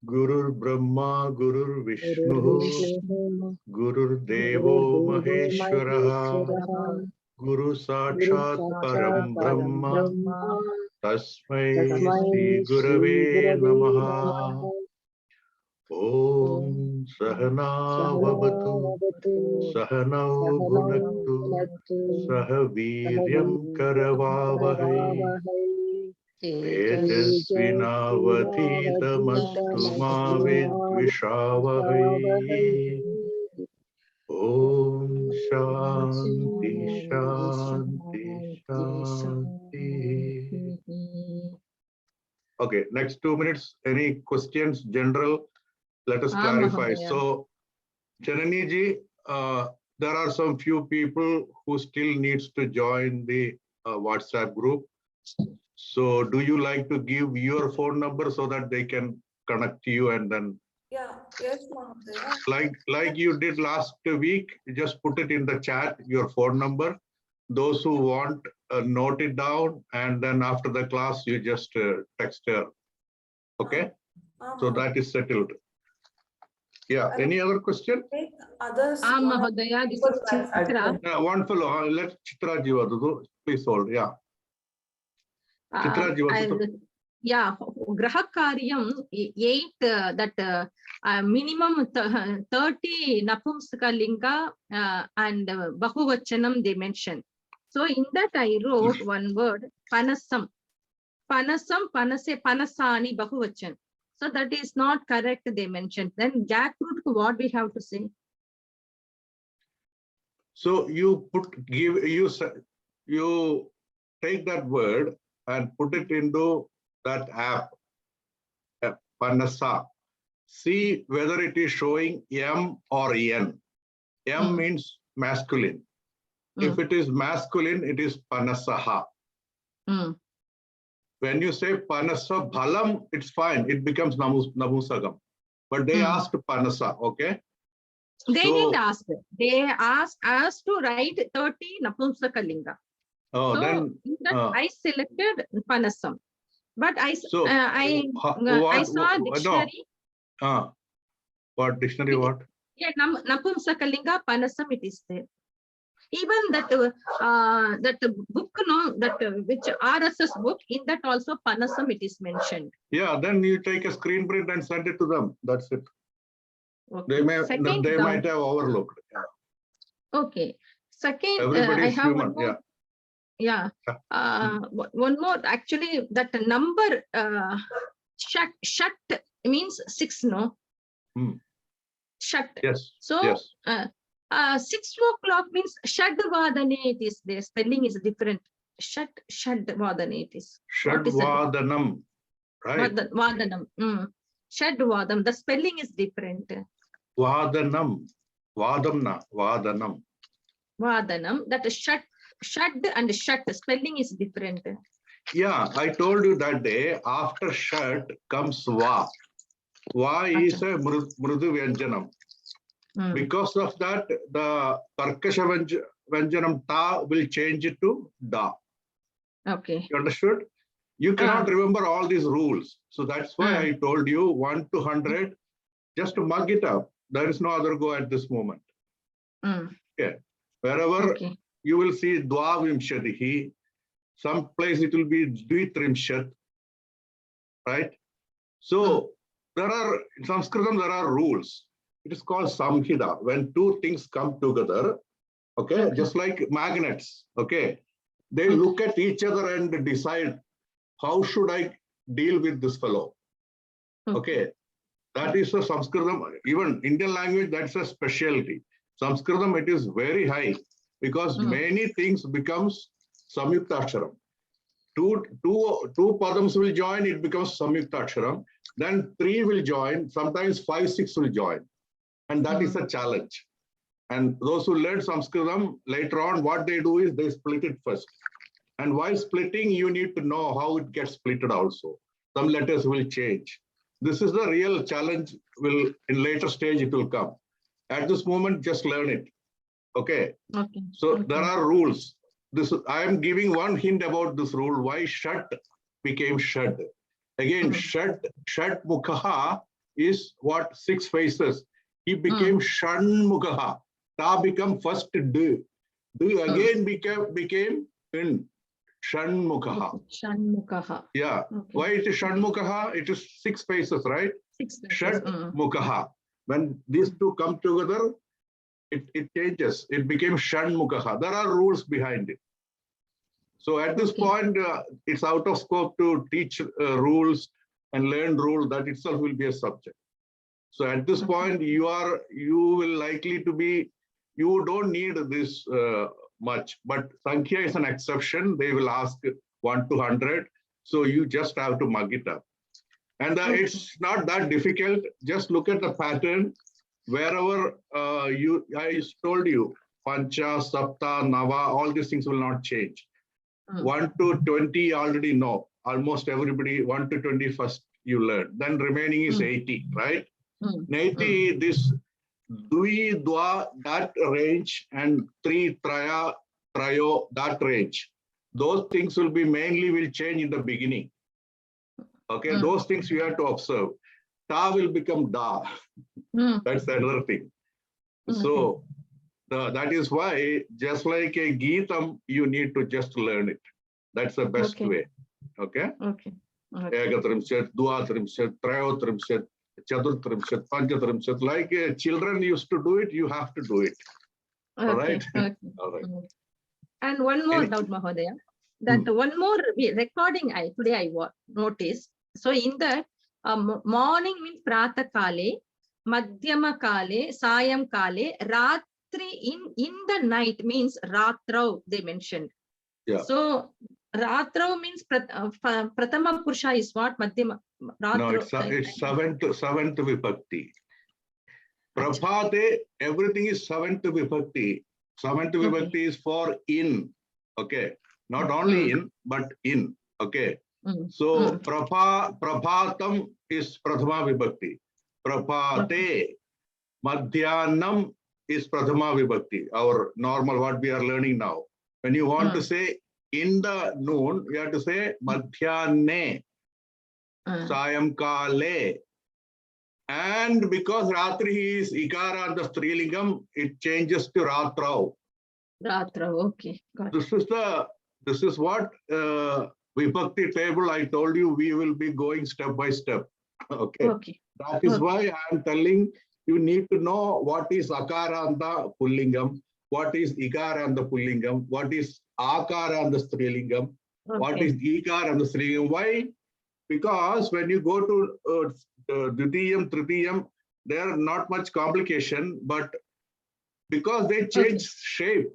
Gurur Brahma Gurur Vishnu Gurur Devo Maheshwaraha Guru Sakshat Param Brahma Tasmai Sri Gurave Namaha. Om Sahana Vavatu Sahanau Bhunaktu Sahaviryam Karavavahai Tejasvinavadhitamastu ma vidvishavahai. Om Shanti Shanti Shanti. Okay, next 2 minutes. Any questions? General, let us clarify. So, Janani ji, there are some few people who still needs to join the WhatsApp group. So, do you like to give your phone number so that they can connect to you and then? Yeah, yes, Mahodaya. Like you did last week, just put it in the chat, your phone number. Those who want, note it down, and then after the class, you just text her. Okay? So that is settled. Yeah. Any other question? Others. Mahodaya, this is Chitra. One fellow. Let Chitra Jiva do. Please hold. Yeah. Chitra Jiva. Yeah, Grahakaryam 8 that minimum 30 Napumsaka Linga and Bahuvachanam they mentioned. So in that I wrote one word Panasam. Panasam, Panase, Panasani, Bahuvachan. So that is not correct, they mentioned. Then jackfruit, what we have to say? So you you take that word and put it into that app, Panasa. See whether it is showing M or N. M means masculine. If it is masculine, it is Panasaha. When you say Panasa Bhalam, it's fine. It becomes Namusagam. But they asked Panasa, okay? They didn't ask. They asked us to write 30 Napumsakalinga. Oh, so then I selected Panasam. But I saw dictionary. No. What dictionary? What? Yeah, Napumsakalinga Panasam it is there. Even that book, no, that which RSS book, in that also Panasam it is mentioned. Yeah, then you take a screen print and send it to them. That's it. Okay. They might have overlooked. Yeah. Okay. Second, everybody is I have human. one more. Yeah. One more. Actually, that number shut means 6. No. Shut. Yes. So. Yes. 6 o'clock means Shadvadane it is there. Spelling is different. Shadvadane it is. Shadvadanam. Right. Vadanam. Shadvadam. The spelling is different. Vadanam. Vadamna. Vadanam. Vadanam. That is shad and shut. The spelling is different. Yeah, I told you that day after shut comes va. Va is a mrudu vyanjanam. Because of that, the karkasha vyanjanam ta will change it to da. Okay. You understood? You cannot remember all these rules. So that's why I told you 1 to 100, just to mug it up. There is no other go at this moment. Okay. Wherever you will see dvavimshatihi, some place it will be dvitrimshat, right? So there are, in Sanskritam, there are rules. It is called samhita. When two things come together, okay, just like magnets, okay, they look at each other and decide, how should I deal with this fellow? Okay, that is a Sanskritam, even Indian language, that's a specialty. Sanskritam, it is very high because many things becomes samyuktaksharam. Two padams will join, it becomes samyuktaksharam. Then 3 will join, sometimes 5, 6 will join. And that is a challenge. And those who learn Sanskritam later on, what they do is they split it first. And while splitting, you need to know how it gets splitted also. Some letters will change. This is the real challenge. In later stage, it will come. At this moment, just learn it. Okay. So there are rules. I am giving one hint about this rule, why shut became shud. Again, Shat Mukha is what? 6 faces. He became Shan Mukha. Ta become first D. D again became in Shanmukha. Shanmukha. Yeah. Okay. Why it is Shanmukha? It is 6 faces, right? 6 faces. Shanmukha. When these two come together, it changes. It became Shanmukha. There are rules behind it. So at this point, it's out of scope to teach rules and learn rules. That itself will be a subject. So at this point, you will likely to be, you don't need this much, but Sankhya is an exception. They will ask 1 to 100. So you just have to mug it up. And it's not that difficult. Just look at the pattern. Wherever I told you, Pancha, Sapta, Nava, all these things will not change. 1 to 20 already know. Almost everybody, 1 to 20 first you learn. Then remaining is 80, right? 80, this Dvi, Dwa, that range, and 3, Traya, Trayo, that range. Those things will change in the beginning. Okay, those things you have to observe. Ta will become Da. That's another thing. So that is why, just like a Geetam, you need to just learn it. That's the best way. Okay? Okay. Ekatrimshat, Dvatrimshat, Trayotrimshat, Chaturtrimshat, Panchatrimshat. Like children used to do it, you have to do it. All right? All right. And one more doubt, Mahodaya. That one more recording today I noticed. So in that, morning means Prata Kale, Madhyama Kale, Sayam Kale, Ratri in the night means Ratrau, they mentioned. Yeah. So Ratrau means Pratama Purusha is what? Madhyama Ratrau. No, it's seventh vibhakti. Prabhate, everything is seventh vibhakti. Seventh vibhakti is for in. Okay. Not only in, but in. Okay. So Prabhatam is Prathama vibhakti. Prabhate, Madhyanam is Prathama vibhakti. Our normal, what we are learning now. When you want to say in the noon, you have to say Madhyane, Sayamkale. And because Ratri is Ikara and the Strilingam, it changes to Ratrau. Ratrau, okay. Got it. This is what Vibhakti table I told you we will be going step by step. Okay. That is why I am telling you need to know what is Akara and the Pullingam, what is Ikara and the Pullingam, what is Akara and the Strilingam, what is Ikara and the Strilingam. Why? Because when you go to Dvitiyam, Tritiyam, there are not much complication, but because they change shape.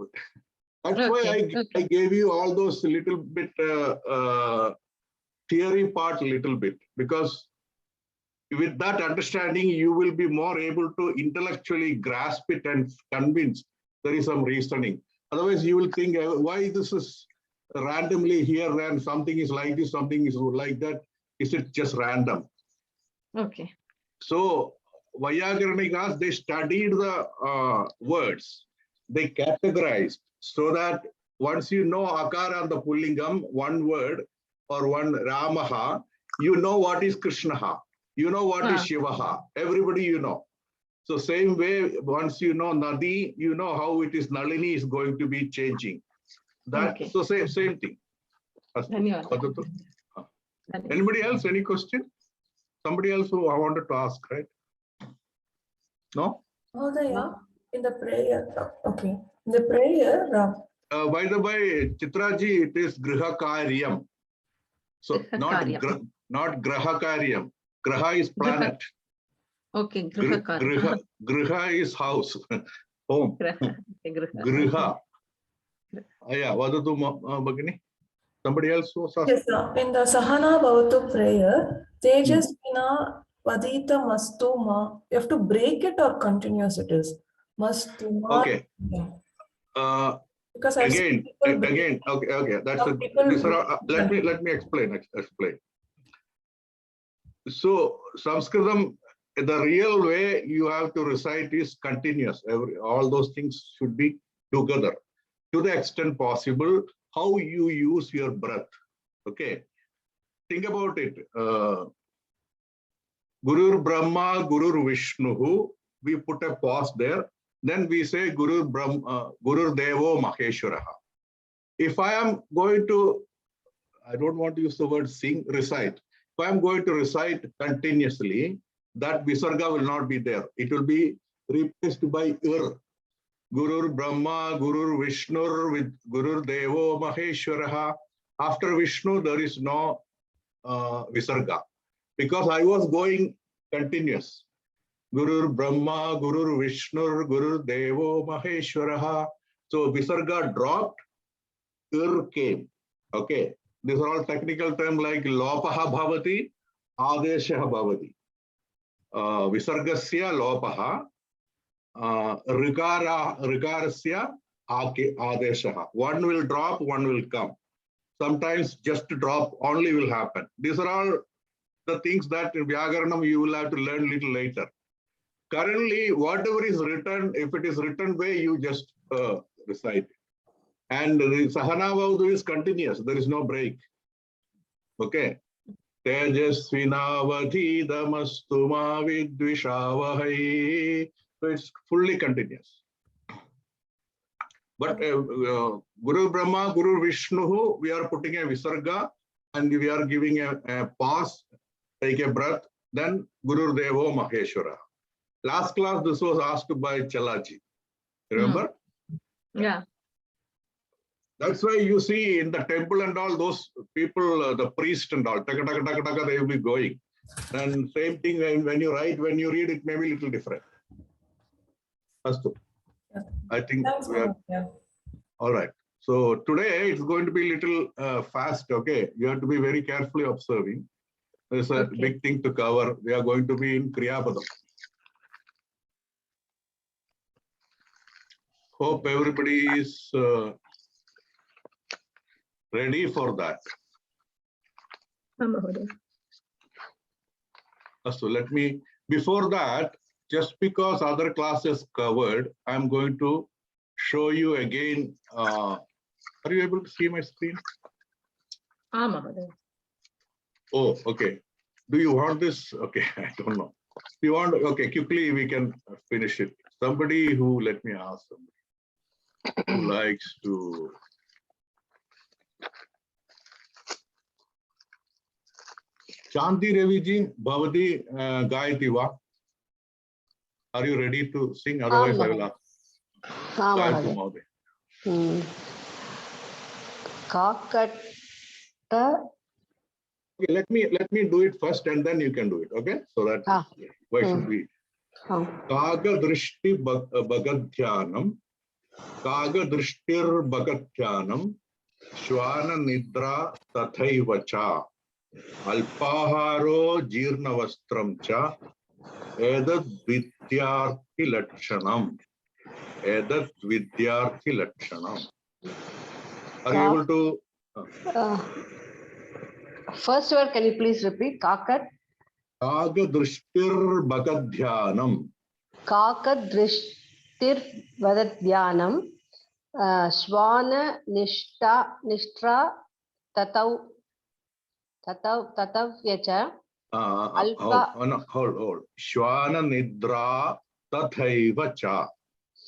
That's why I gave you all those little bit theory part little bit, because with that understanding, you will be more able to intellectually grasp it and convince there is some reasoning. Otherwise, you will think why this is randomly here and something is like this, something is like that. Is it just random? Okay. So Vyakaranikas, they studied the words. They categorized so that once you know Akara and the Pullingam, one word or one Ramaha, you know what is Krishnaha. You know what is Shivaha. Everybody you know. So same way, once you know Nadi, you know how it is Nalini is going to be changing. That so same thing. Anybody else? Any question? Somebody else who I wanted to ask, right? No? Oh, in the prayer. Okay. In the prayer. By the way, Chitraji, it is Grihakaryam. So not Grahakaryam. Graha is planet. Okay. Griha is house, home. Griha. Yeah, Vadatu Bhagini. Somebody else was asking? Yes, sir. In the Sahana Bhavatu prayer, Tejasvina Vadita Mastuma, you have to break it or continuous it is? Mastuma. Okay. Yeah. Because again. Okay. That's let me explain. So Sanskritam, the real way you have to recite is continuous. All those things should be together to the extent possible. How you use your breath. Okay. think about it. Gurur Brahma, Gurur Vishnu, we put a pause there. Then we say Gurur Brahma, Gurur Devo Maheshwaraha. If I am going to, I don't want to use the word sing, recite. If I am going to recite continuously, that Visarga will not be there. It will be replaced by Ir. Gurur Brahma, Gurur Vishnu with Gurur Devo Maheshwaraha. After Vishnu, there is no Visarga. Because I was going continuous. Gurur Brahma, Gurur Vishnu, Gurur Devo Maheshwaraha. So Visarga dropped, Ir came. Okay. These are all technical terms like Lopaha Bhavati, Adeshaha Bhavati. Visargasya Lopaha, Rigarasya Adeshaha. One will drop, one will come. Sometimes just drop only will happen. These are all the things that in Vyagaranam you will have to learn little later. Currently, whatever is written, if it is written way, you just recite it. And the Sahana Vaudu is continuous. There is no break. Okay. Tejasvinavadhi damastuma vidvishavahai. So it's fully continuous. But Guru Brahma, Guru Vishnu, we are putting a Visarga and we are giving a pause, take a breath, then Guru Devo Maheshwara. Last class, this was asked by Chalaji. Remember? Yeah. That's why you see in the temple and all those people, the priest and all, taka, taka, taka, taka, they will be going. And same thing when you write, when you read, it may be a little different. Astu. I think we are, all right. So today it's going to be a little fast, okay? You have to be very carefully observing. There's a big thing to cover. We are going to be in Kriyapadam. Hope everybody is ready for that. So let me, before that, just because other classes covered, I'm going to show you again. Are you able to see my screen? Oh, okay. Do you want this? Okay, I don't know. If you want, okay, quickly we can finish it. Somebody who, let me ask somebody who likes to. Shanti Reviji, Bhavati Gayati Va. Are you ready to sing? Otherwise, I will ask. Gayatri Mahoday. Kakata. Okay, let me do it first and then you can do it. Okay, so that why should we? Kaga Drishti Bhagadhyanam, Kaga Drishtir Bhagadhyanam, Shwana Nidra Tathaivacha, Alpaharo Jirnavastram Cha, Edad Vidyarthi Lakshanam. Edad Vidyarthi Lakshanam. Are you able to? First word, can you please repeat? Kakat? Kaga Drishtir Bhagadhyanam. Kaka Drishtir Bhagadhyanam. Shwana Nishtra Tatavyacha. Hold. Shwana Nidra Tathaivacha.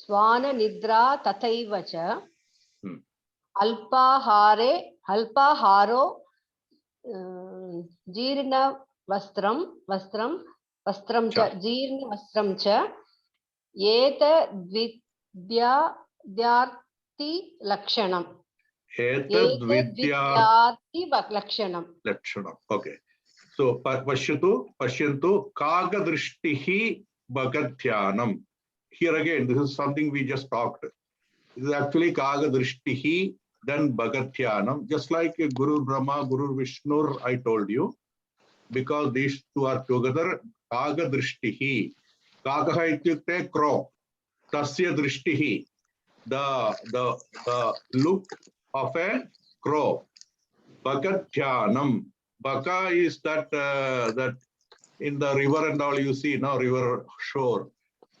Shwana Nidra Tathaivacha. Alpaharo Jirna Vastram cha Jirna Vastram cha Eta Vidyarthi Lakshanam. Eta Vidyarthi Lakshanam. Okay. So Pashyantu Kaga Drishtihi Bhagadhyanam. Here again, this is something we just talked. This is actually Kaga Drishtihi, then Bhagadhyanam. Just like Guru Brahma, Guru Vishnu, I told you. Because these two are together, Kaga Drishtihi. Kagaha ityukte crow. Tasya Drishtihi. The look of a crow. Bhagadhyanam. Baka is that that in the river and all you see, now river shore,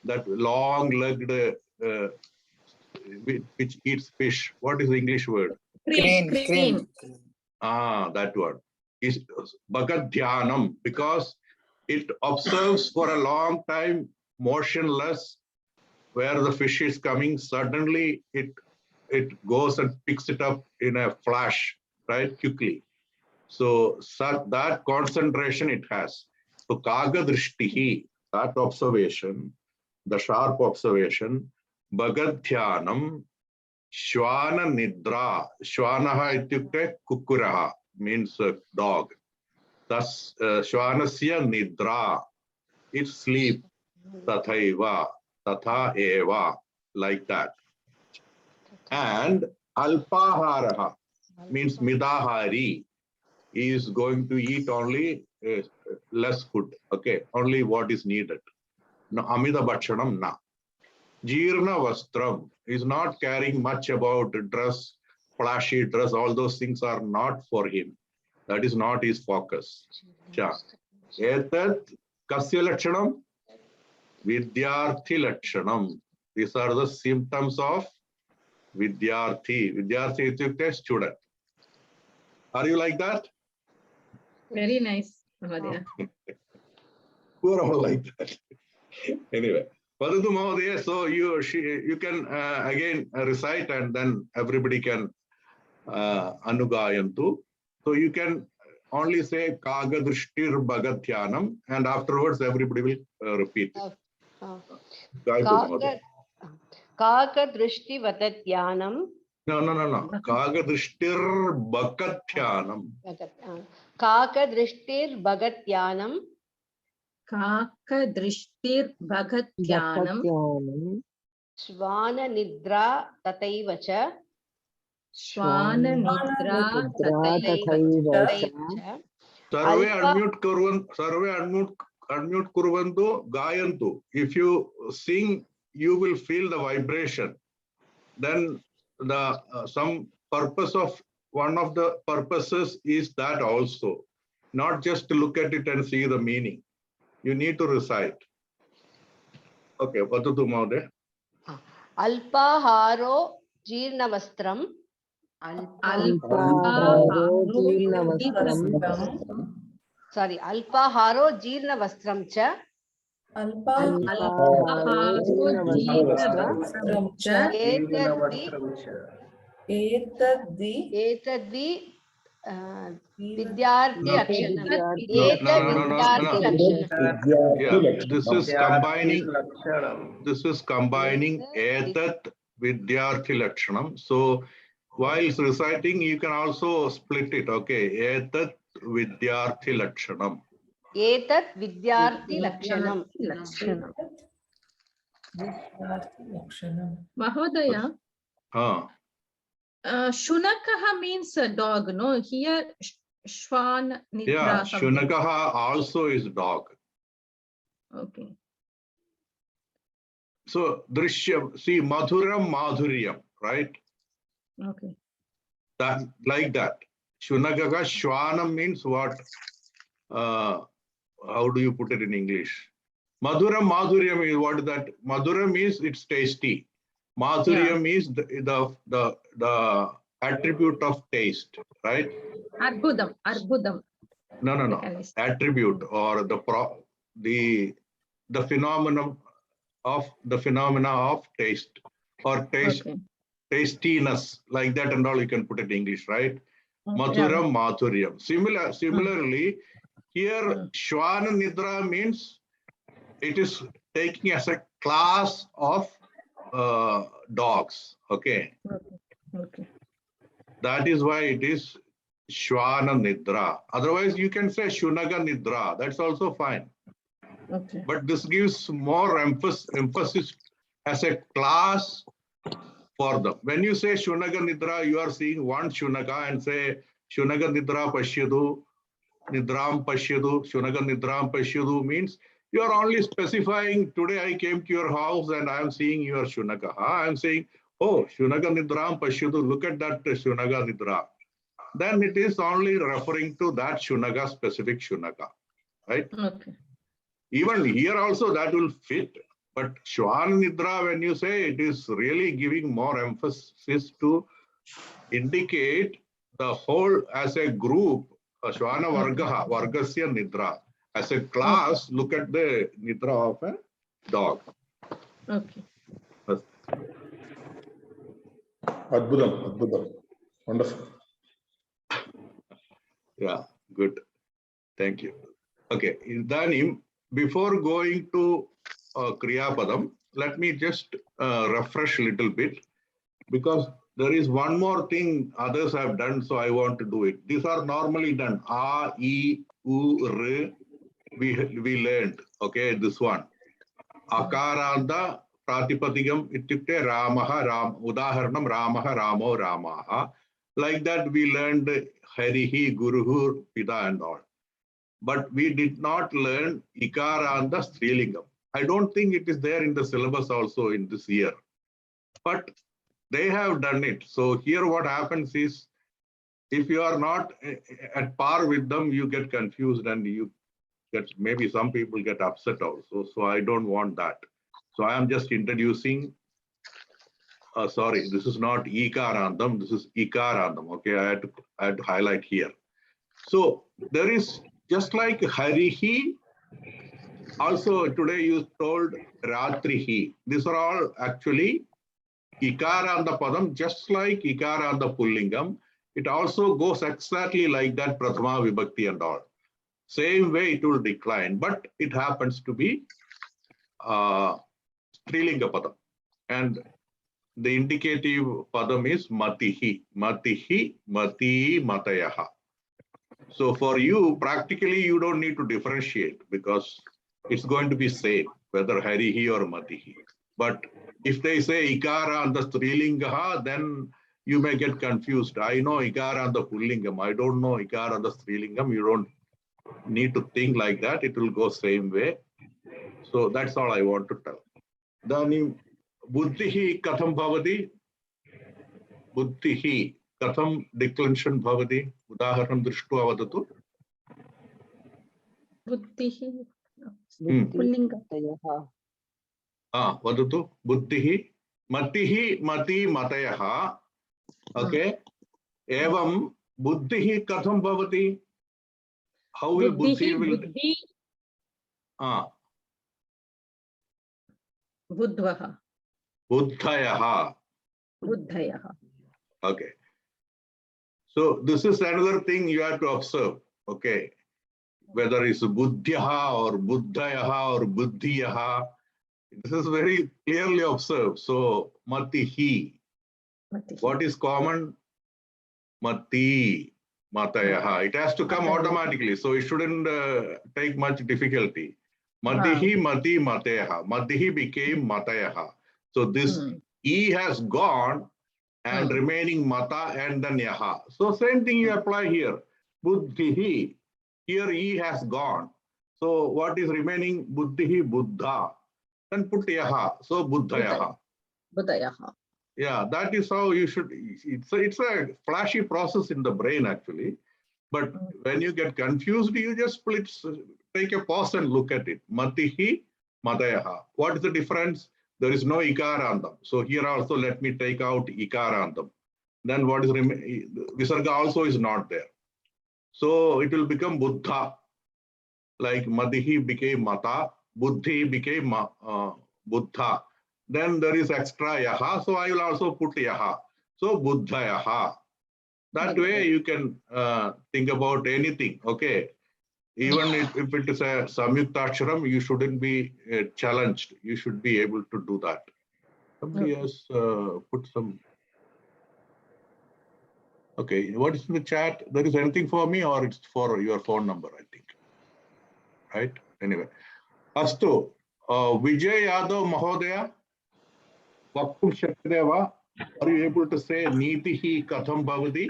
that long-legged which eats fish. What is the English word? Crane. That word. is Bhagat Dhyanam, because it observes for a long time, motionless, where the fish is coming. Suddenly it goes and picks it up in a flash, right, quickly. So that concentration it has. So Kaga Drishtihi, that observation, the sharp observation, Bhagat Dhyanam, Shwana Nidra, Shwanaha ityukte Kukuraha, means dog. Thus, Shwanasya Nidra, it sleep, Tathaiva, Tatha Eva, like that. And Alpaharaha means Midahari, is going to eat only less food, okay, only what is needed. No, Amida Bhakshanam na. Jirna Vastram is not caring much about dress, flashy dress, all those things are not for him. That is not his focus. Cha. Etat Kasya Lakshanam, Vidyarthi Lakshanam. These are the symptoms of Vidyarthi. Vidyarthi is student. Are you like that? Very nice, Mahodaya. Who are all like that? Anyway, Padatu Mahodaya, so you can again recite and then everybody can anugayantu. So you can only say Kaga Drishtir Bhagat Dhyanam and afterwards everybody will repeat it. Kaga Drishti Vadatyanam. No. Kaga Drishtir Bhagat Dhyanam. Kaka Drishtir Bhagatyanam. Kaka Drishtir Bhagatyanam. Shvana Nidra Tataivacha. Shwana Nidra Tataivacha. Sarve unmute kurvantu, gayantu. If you sing, you will feel the vibration. Then the some purpose of one of the purposes is that also, not just to look at it and see the meaning. You need to recite. Okay, Patatu Mahodaya. Alpaharo Jirnavastram. Sorry, Alpaharo Jirnavastram cha. Etaddi Vidyarthi Lakshanam. Yeah, this is combining Etat Vidyarthi Lakshanam. So while reciting, you can also split it. Okay, Etat Vidyarthi Lakshanam. Etat Vidyarthi Lakshanam. Mahodaya, Shunakaha means a dog, no? Here, Shwan Nidra. Yeah, Shunakaha also is dog. Okay. So, Drishyam, see, Madhuram, Madhuryam, right? Okay. That, like that. Shunakaha, Shwanam means what? How do you put it in English? Madhuram, Madhuryam is what is that? Madhuram means it's tasty. Madhuryam is the attribute of taste, right? Arbudam. No. Attribute or the phenomenon of taste or taste, tastiness, like that and all you can put it in English, right? Madhuram, Madhuryam. Similarly, here Shwana Nidra means it is taking as a class of dogs. Okay. That is why it is Shwana Nidra. Otherwise, you can say Shunaga Nidra. That's also fine. Okay. But this gives more emphasis as a class for them. When you say Shunaga Nidra, you are seeing one Shunaga and say Shunaga Nidra Pashyadu, Nidram Pashyadu, Shunaga Nidram Pashyadu means you are only specifying today I came to your house and I am seeing your Shunaka. I am saying, oh, Shunaga Nidram Pashyadu, look at that Shunaga Nidra. Then it is only referring to that Shunaga, specific Shunaga, right? Okay. Even here also that will fit. But Shwan Nidra, when you say, it is really giving more emphasis to indicate the whole as a group Shwana Vargaha, Vargasya Nidra. As a class, look at the Nidra of a dog. Okay. Adbudam. Wonderful. Yeah, good. Thank you. Okay, Idanim, before going to Kriya Padam, let me just refresh a little bit, because there is one more thing others have done, so I want to do it. These are normally done. A, E, U, R, we learned, okay, this one. Akaranta Pratipadigam ityukte Ramaha, Udaharanam Ramaha, Ramo, Ramaha. Like that we learned Harihi, Guruhu, Pita and all. But we did not learn Ikaranta Strilingam. I don't think it is there in the syllabus also in this year. But they have done it. So here what happens is, if you are not at par with them, you get confused and you get, maybe some people get upset also. So I don't want that. So I am just introducing, sorry, this is not Ikarantam, this is Ikarantam. Okay, I had to highlight here. So there is, just like Harihi, also today you told Ratrihi. These are all actually Ikaranta Padam, just like Ikaranta Pullingam. It also goes exactly like that, Prathama Vibhakti and all. Same way it will decline, but it happens to be Strilinga Padam. And the indicative Padam is Matihi, Matihi, Mati, Matayaha. So for you, practically, you don't need to differentiate because it's going to be same, whether Harihi or Matihi. But if they say Ikara and the Strilingaha, then you may get confused. I know Ikara and the Pullingam. I don't know Ikara and the Strilingam. You don't need to think like that. It will go same way. So that's all I want to tell. Dani Buddhihi Katham Bhavati. Buddhihi Katham declension Bhavati. Udaharanam Drishtva Vadatu. Buddhihi. Pullinga. Vadatu. Buddhihi. Matihi, Mati, Matayaha. Okay. Evam Buddhihi Katham Bhavati. How will Buddhi will... Buddhaha. Buddhayaha. Buddhayaha. Okay. So this is another thing you have to observe. Okay. Whether it's Buddhyaha or Buddhayaha or Buddhiyaha. This is very clearly observed. So Matihi. What is common? Mati. Matayaha. It has to come automatically. So it shouldn't take much difficulty. Matihi, Mati, Matayaha. Matihi became Matayaha. So this E has gone and remaining Mata and then Yaha. So same thing you apply here. Buddhihi. Here E has gone. So what is remaining? Buddhihi, Buddha. Then put Yaha. So Buddhayaha. Buddhayaha. Yeah, that is how you should. It's a flashy process in the brain actually. But when you get confused, you just take a pause and look at it. Matihi, Matayaha. What is the difference? There is no Ikarantam. So here also let me take out Ikarantam. Then what is Visarga also is not there. So it will become Buddha. Like Madihi became Mata, Buddhi became Buddha. Then there is extra Yaha. So I will also put Yaha. So Buddhayaha. That way you can think about anything. Okay. Even if it is a Samyuktaksharam, you shouldn't be challenged. You should be able to do that. Somebody has put some. Okay, what is in the chat? There is anything for me or it's for your phone number, I think. Right? Anyway. Astu, Vijay Yadav Mahodaya, Vaktum Shakdeva, are you able to say Nitihi Katham Bhavati?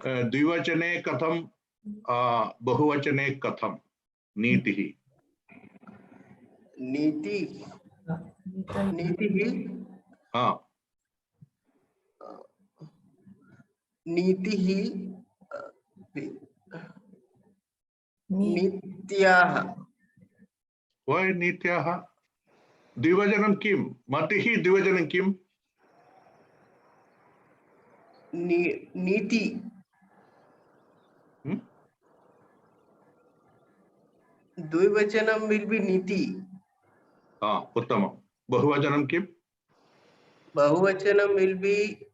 Dvivachane Katham, Bahuvachane Katham, Nitihi. Niti. Nitihi. Nitihi. Nityaha. Why Nityaha? Dvivajanam Kim? Matihi Dvivajanam Kim? Niti. Dvivachanam will be niti. Uttamam. Bahuvajanam kim? Bahuvachanam will be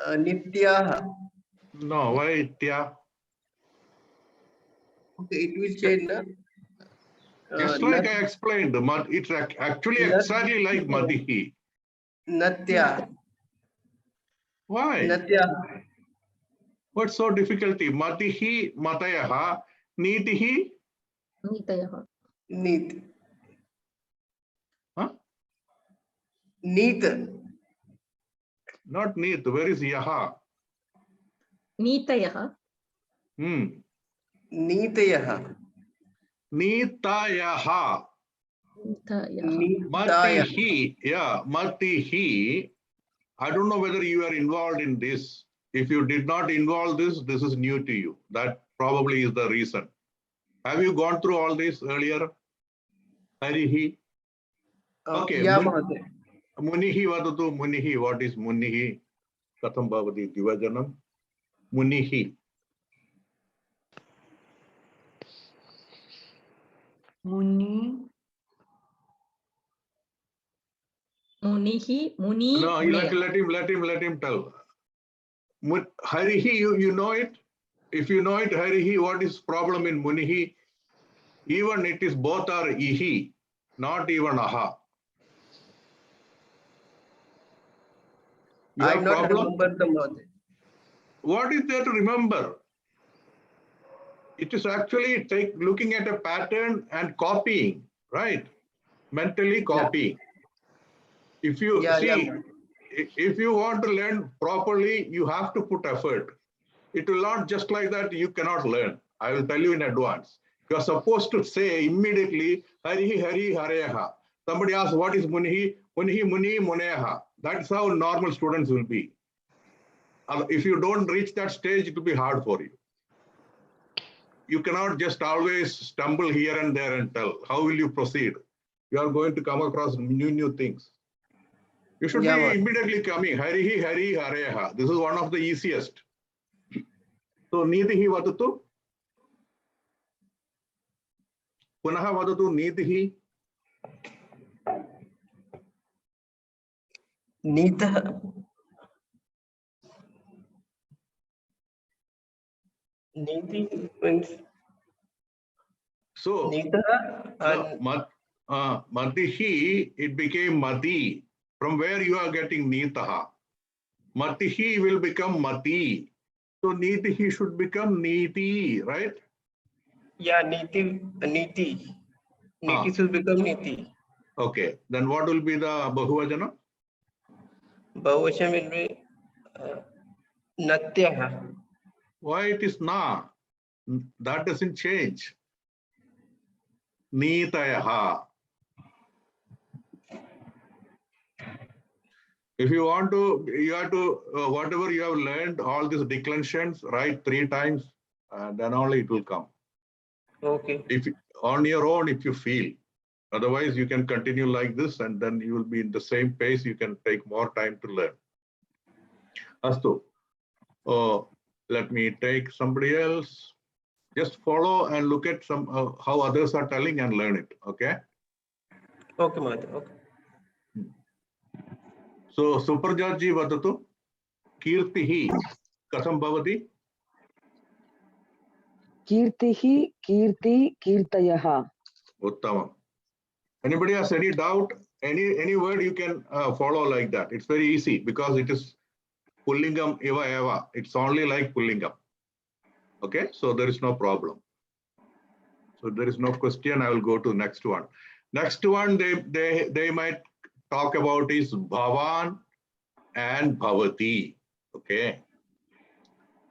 nityaha. No, why tya? Okay, it will change. Just like I explained, it's actually exactly like Madihi. Natya. Why? Natya. What's so difficulty? Matihi, Matayaha, Nitihi? Nitayaha. Neat. Huh? Neat. Not Neet. Where is Yaha? Nitayaha. Neetayaha. Nitayaha. Nitayaha. Matihi. Yeah, Matihi. I don't know whether you are involved in this. If you did not involve this, this is new to you. That probably is the reason. Have you gone through all this earlier? Harihi. Okay. Yeah, Munihi vadatu. Munihi. What is Munihi? Katham bhavati divajanam. Munihi. Muni. Munihi. Muni. No, let him tell. Harihi, you know it? If you know it, Harihi, what is problem in Munihi? Even it is both are ihi, not even aha. You I have not problem? remember the mother. What is there to remember? It is actually looking at a pattern and copying, right? Mentally copying. If you if you want to learn properly, you have to put effort. It will not just like that, you cannot learn. I will tell you in advance. You are supposed to say immediately, Harihi, Hari, Hareha. Somebody asks, what is Munihi? Munihi, Muni, Muneha. That's how normal students will be. If you don't reach that stage, it will be hard for you. You cannot just always stumble here and there and tell. How will you proceed? You are going to come across new things. You should be immediately coming. Harihi, Hari, Hareha. This is one of the easiest. So, Nitihi vadatu. Punaha vadatu Nitihi. Neeta. Neeti means. So, Neeta and Matihi, it became Mati. From where you are getting Nitaha. Matihi will become Mati. So, Nitihi should become Niti, right? yeah, Neeti. Neeti should become Neeti. Okay. Then what will be the Bahuvajana? Bahuvachan will be Natyaha. Why it is Na? That doesn't change. Nitayaha. If you want to, you have to, whatever you have learned, all these declensions, write 3 times, then only it will come. Okay. If on your own, if you feel. Otherwise, you can continue like this and then you will be in the same pace. You can take more time to learn. Astu. Let me take somebody else. Just follow and look at some how others are telling and learn it. Okay. Okay, Mother. Okay. So, Suparjaji vadatu. Kirtihi. Kasam bhavati. Kirtihi, Kirti, Kirtayaha. Uttamam. Anybody has any doubt? Any word you can follow like that. It's very easy because it is Pullingam eva eva. It's only like Pullingam. Okay, so there is no problem. So there is no question. I will go to next one. Next one they might talk about is Bhavan and Bhavati. Okay.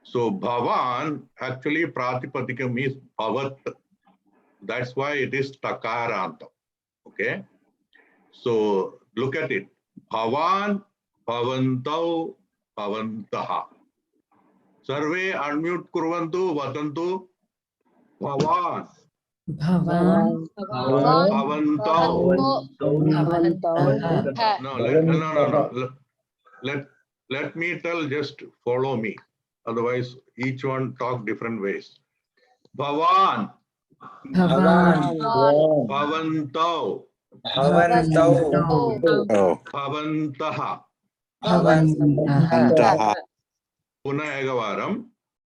So Bhavan actually Pratipadikam is Bhavat. That's why it is Takaranta. Okay. So look at it. Bhavan, Bhavantau, Bhavantaha. Survey unmute kurvantu, vatantu. Bhavan. Bhavan. Bhavantau. Bhavantau. No. Let me tell, just follow me. Otherwise, each one talk different ways. Bhavan. Bhavan. Bhavantau. Bhavantau. Bhavantaha. Bhavantah. Puna ekavaram.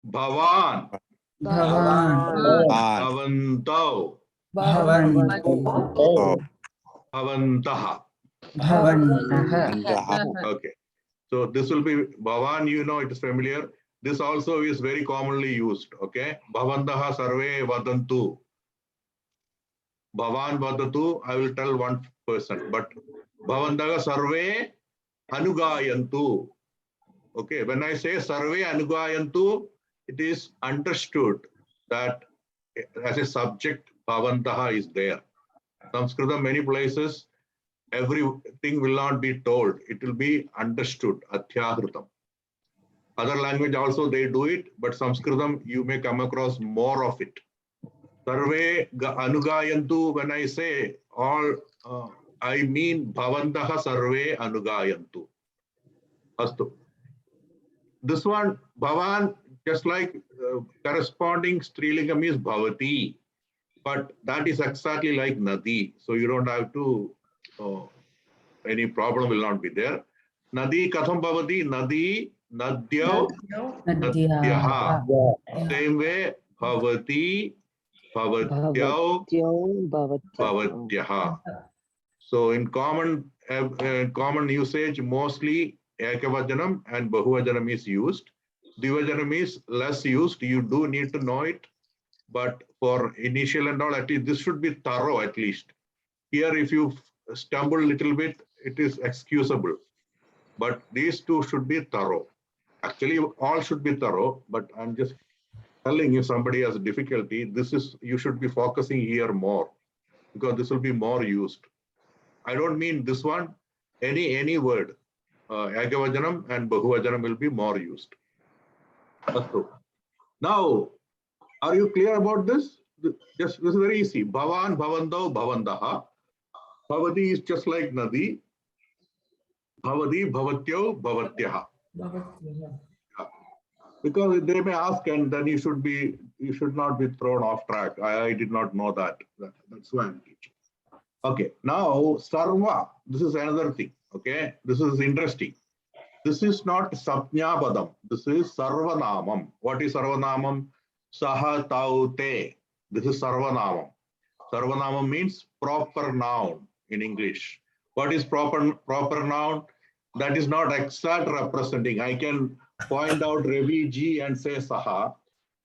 Bhavan. Bhavan. Bhavantau. Bhavantu. Bhavantaha. Bhavantah. Okay. So this will be Bhavan, you know, it is familiar. This also is very commonly used. Okay. Bhavantaha sarve vadantu. Bhavan vadatu, I will tell one person, but Bhavantaha sarve anugayantu. Okay. When I say sarve anugayantu, it is understood that as a subject, Bhavantaha is there. Sanskritam, many places, everything will not be told. It will be understood. Adhyahritam. Other language also they do it, but Sanskritam you may come across more of it. Sarve anugayantu, when I say all, I mean bhavantaha sarve anugayantu. Astu. This one, bhavan, just like corresponding strilingam is bhavati, but that is exactly like nadi. So you don't have to, any problem will not be there. Nadi katham bhavati, nadi, nadyau, nadyaha. Same way, bhavati, bhavatyau, bhavatyaha. So in common usage, mostly ekavajanam and bahuvajanam is used. Divajanam is less used. You do need to know it, but for initial and all, at least this should be thorough at least. Here, if you stumble a little bit, it is excusable. But these two should be thorough. Actually, all should be thorough, but I'm just telling you, somebody has a difficulty, you should be focusing here more, because this will be more used. I don't mean this one, any word, ekavajanam and bahuvajanam will be more used. Now, are you clear about this? This is very easy. Bhavan, bhavandau, bhavandaha. Bhavati is just like nadi. Bhavati, bhavatyau, bhavatyaha. Because they may ask, and then you should not be thrown off track. I did not know that. That's why I'm teaching. Okay, now sarva, this is another thing. Okay, this is interesting. This is not sapnya padam. This is sarvanamam. What is sarvanamam? Saha tau te. This is sarvanamam. Sarvanamam means proper noun in English. What is proper noun? That is not exact representing. I can point out Ravi ji and say Saha.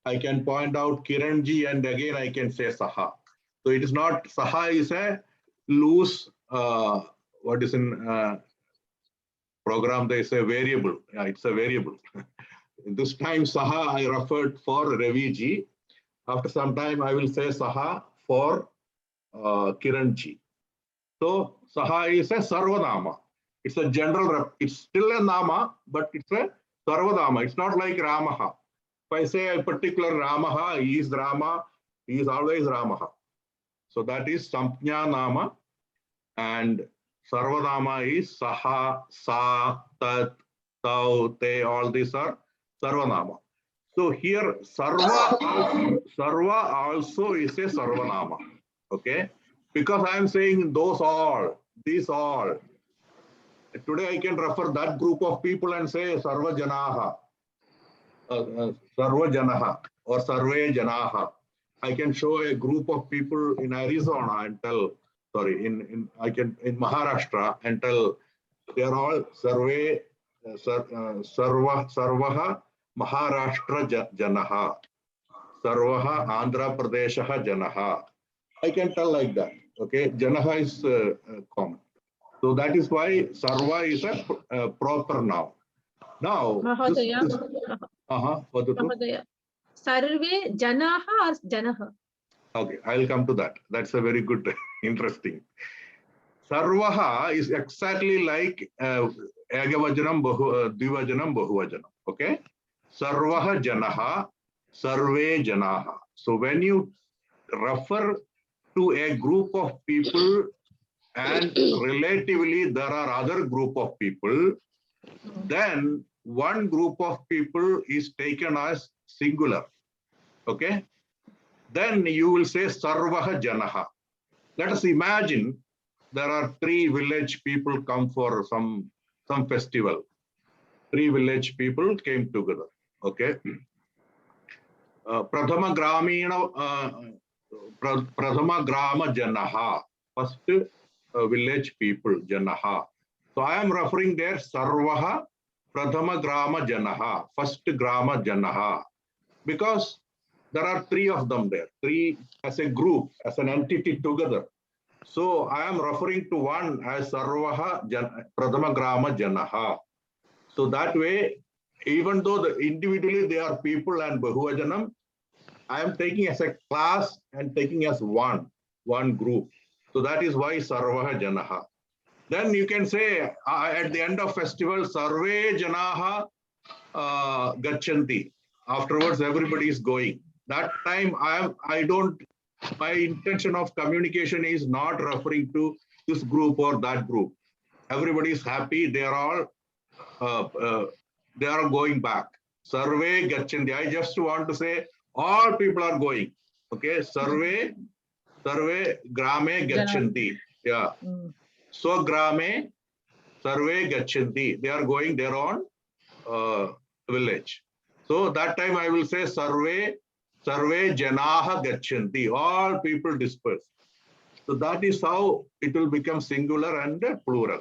I can point out Kiran ji and again I can say Saha. So it is not, Saha is a loose, what is in program, they say variable. Yeah, it's a variable. This time Saha I referred for Ravi ji. After some time I will say Saha for Kiran ji. So Saha is a Sarvanama. It's a general, it's still a Nama, but it's a Sarvanama. It's not like Ramaha. If I say a particular Ramaha, he is Rama, he is always Ramaha. So that is Sampnya Nama, and Sarvanama is Saha, Sa, Tat, Tau, Te, all these are Sarvanama. So here Sarva also is a Sarvanama. Okay? Because I am saying those all, these all. Today I can refer that group of people and say Sarva Janaha, Sarva Janaha or Sarve Janaha. I can show a group of people in Arizona and tell, sorry, in Maharashtra and tell they are all Sarve, Sarvaha Maharashtra Janaha, Sarvaha Andhra Pradeshaha Janaha. I can tell like that. Okay, Janaha is common. So that is why Sarva is a proper noun. Now, Mahodaya, Mahodaya. Sarve Janaha or Janaha? Okay, I'll come to that. That's a very good, interesting. Sarvaha is exactly like Agavajanam, Dvivajanam, Bahuvajanam. Okay? Sarvaha Janaha, Sarve Janaha. So when you refer to a group of people and relatively there are other group of people, then one group of people is taken as singular. Okay? then you will say Sarvaha Janaha. Let us imagine there are 3 village people come for some festival. 3 village people came together. Okay. Prathama Grama Janaha. First village people, Janaha. So I am referring there Sarvaha Prathama Grama Janaha. First Grama Janaha. Because there are 3 of them there. 3 as a group, as an entity together. So I am referring to one as Sarvaha Prathama Grama Janaha. So that way, even though individually they are people and Bahuvajanam, I am taking as a class and taking as one group. So that is why Sarvaha Janaha. Then you can say at the end of festival, Sarve Janaha Gachanti. Afterwards, everybody is going. That time my intention of communication is not referring to this group or that group. Everybody is happy. They are all going back. Sarve Gachanti. I just want to say all people are going. Okay. Sarve Grame Gachanti. Yeah. So Grame Sarve Gachanti. They are going their own village. So that time I will say Sarve Janaha Gachanti. All people disperse. So that is how it will become singular and plural.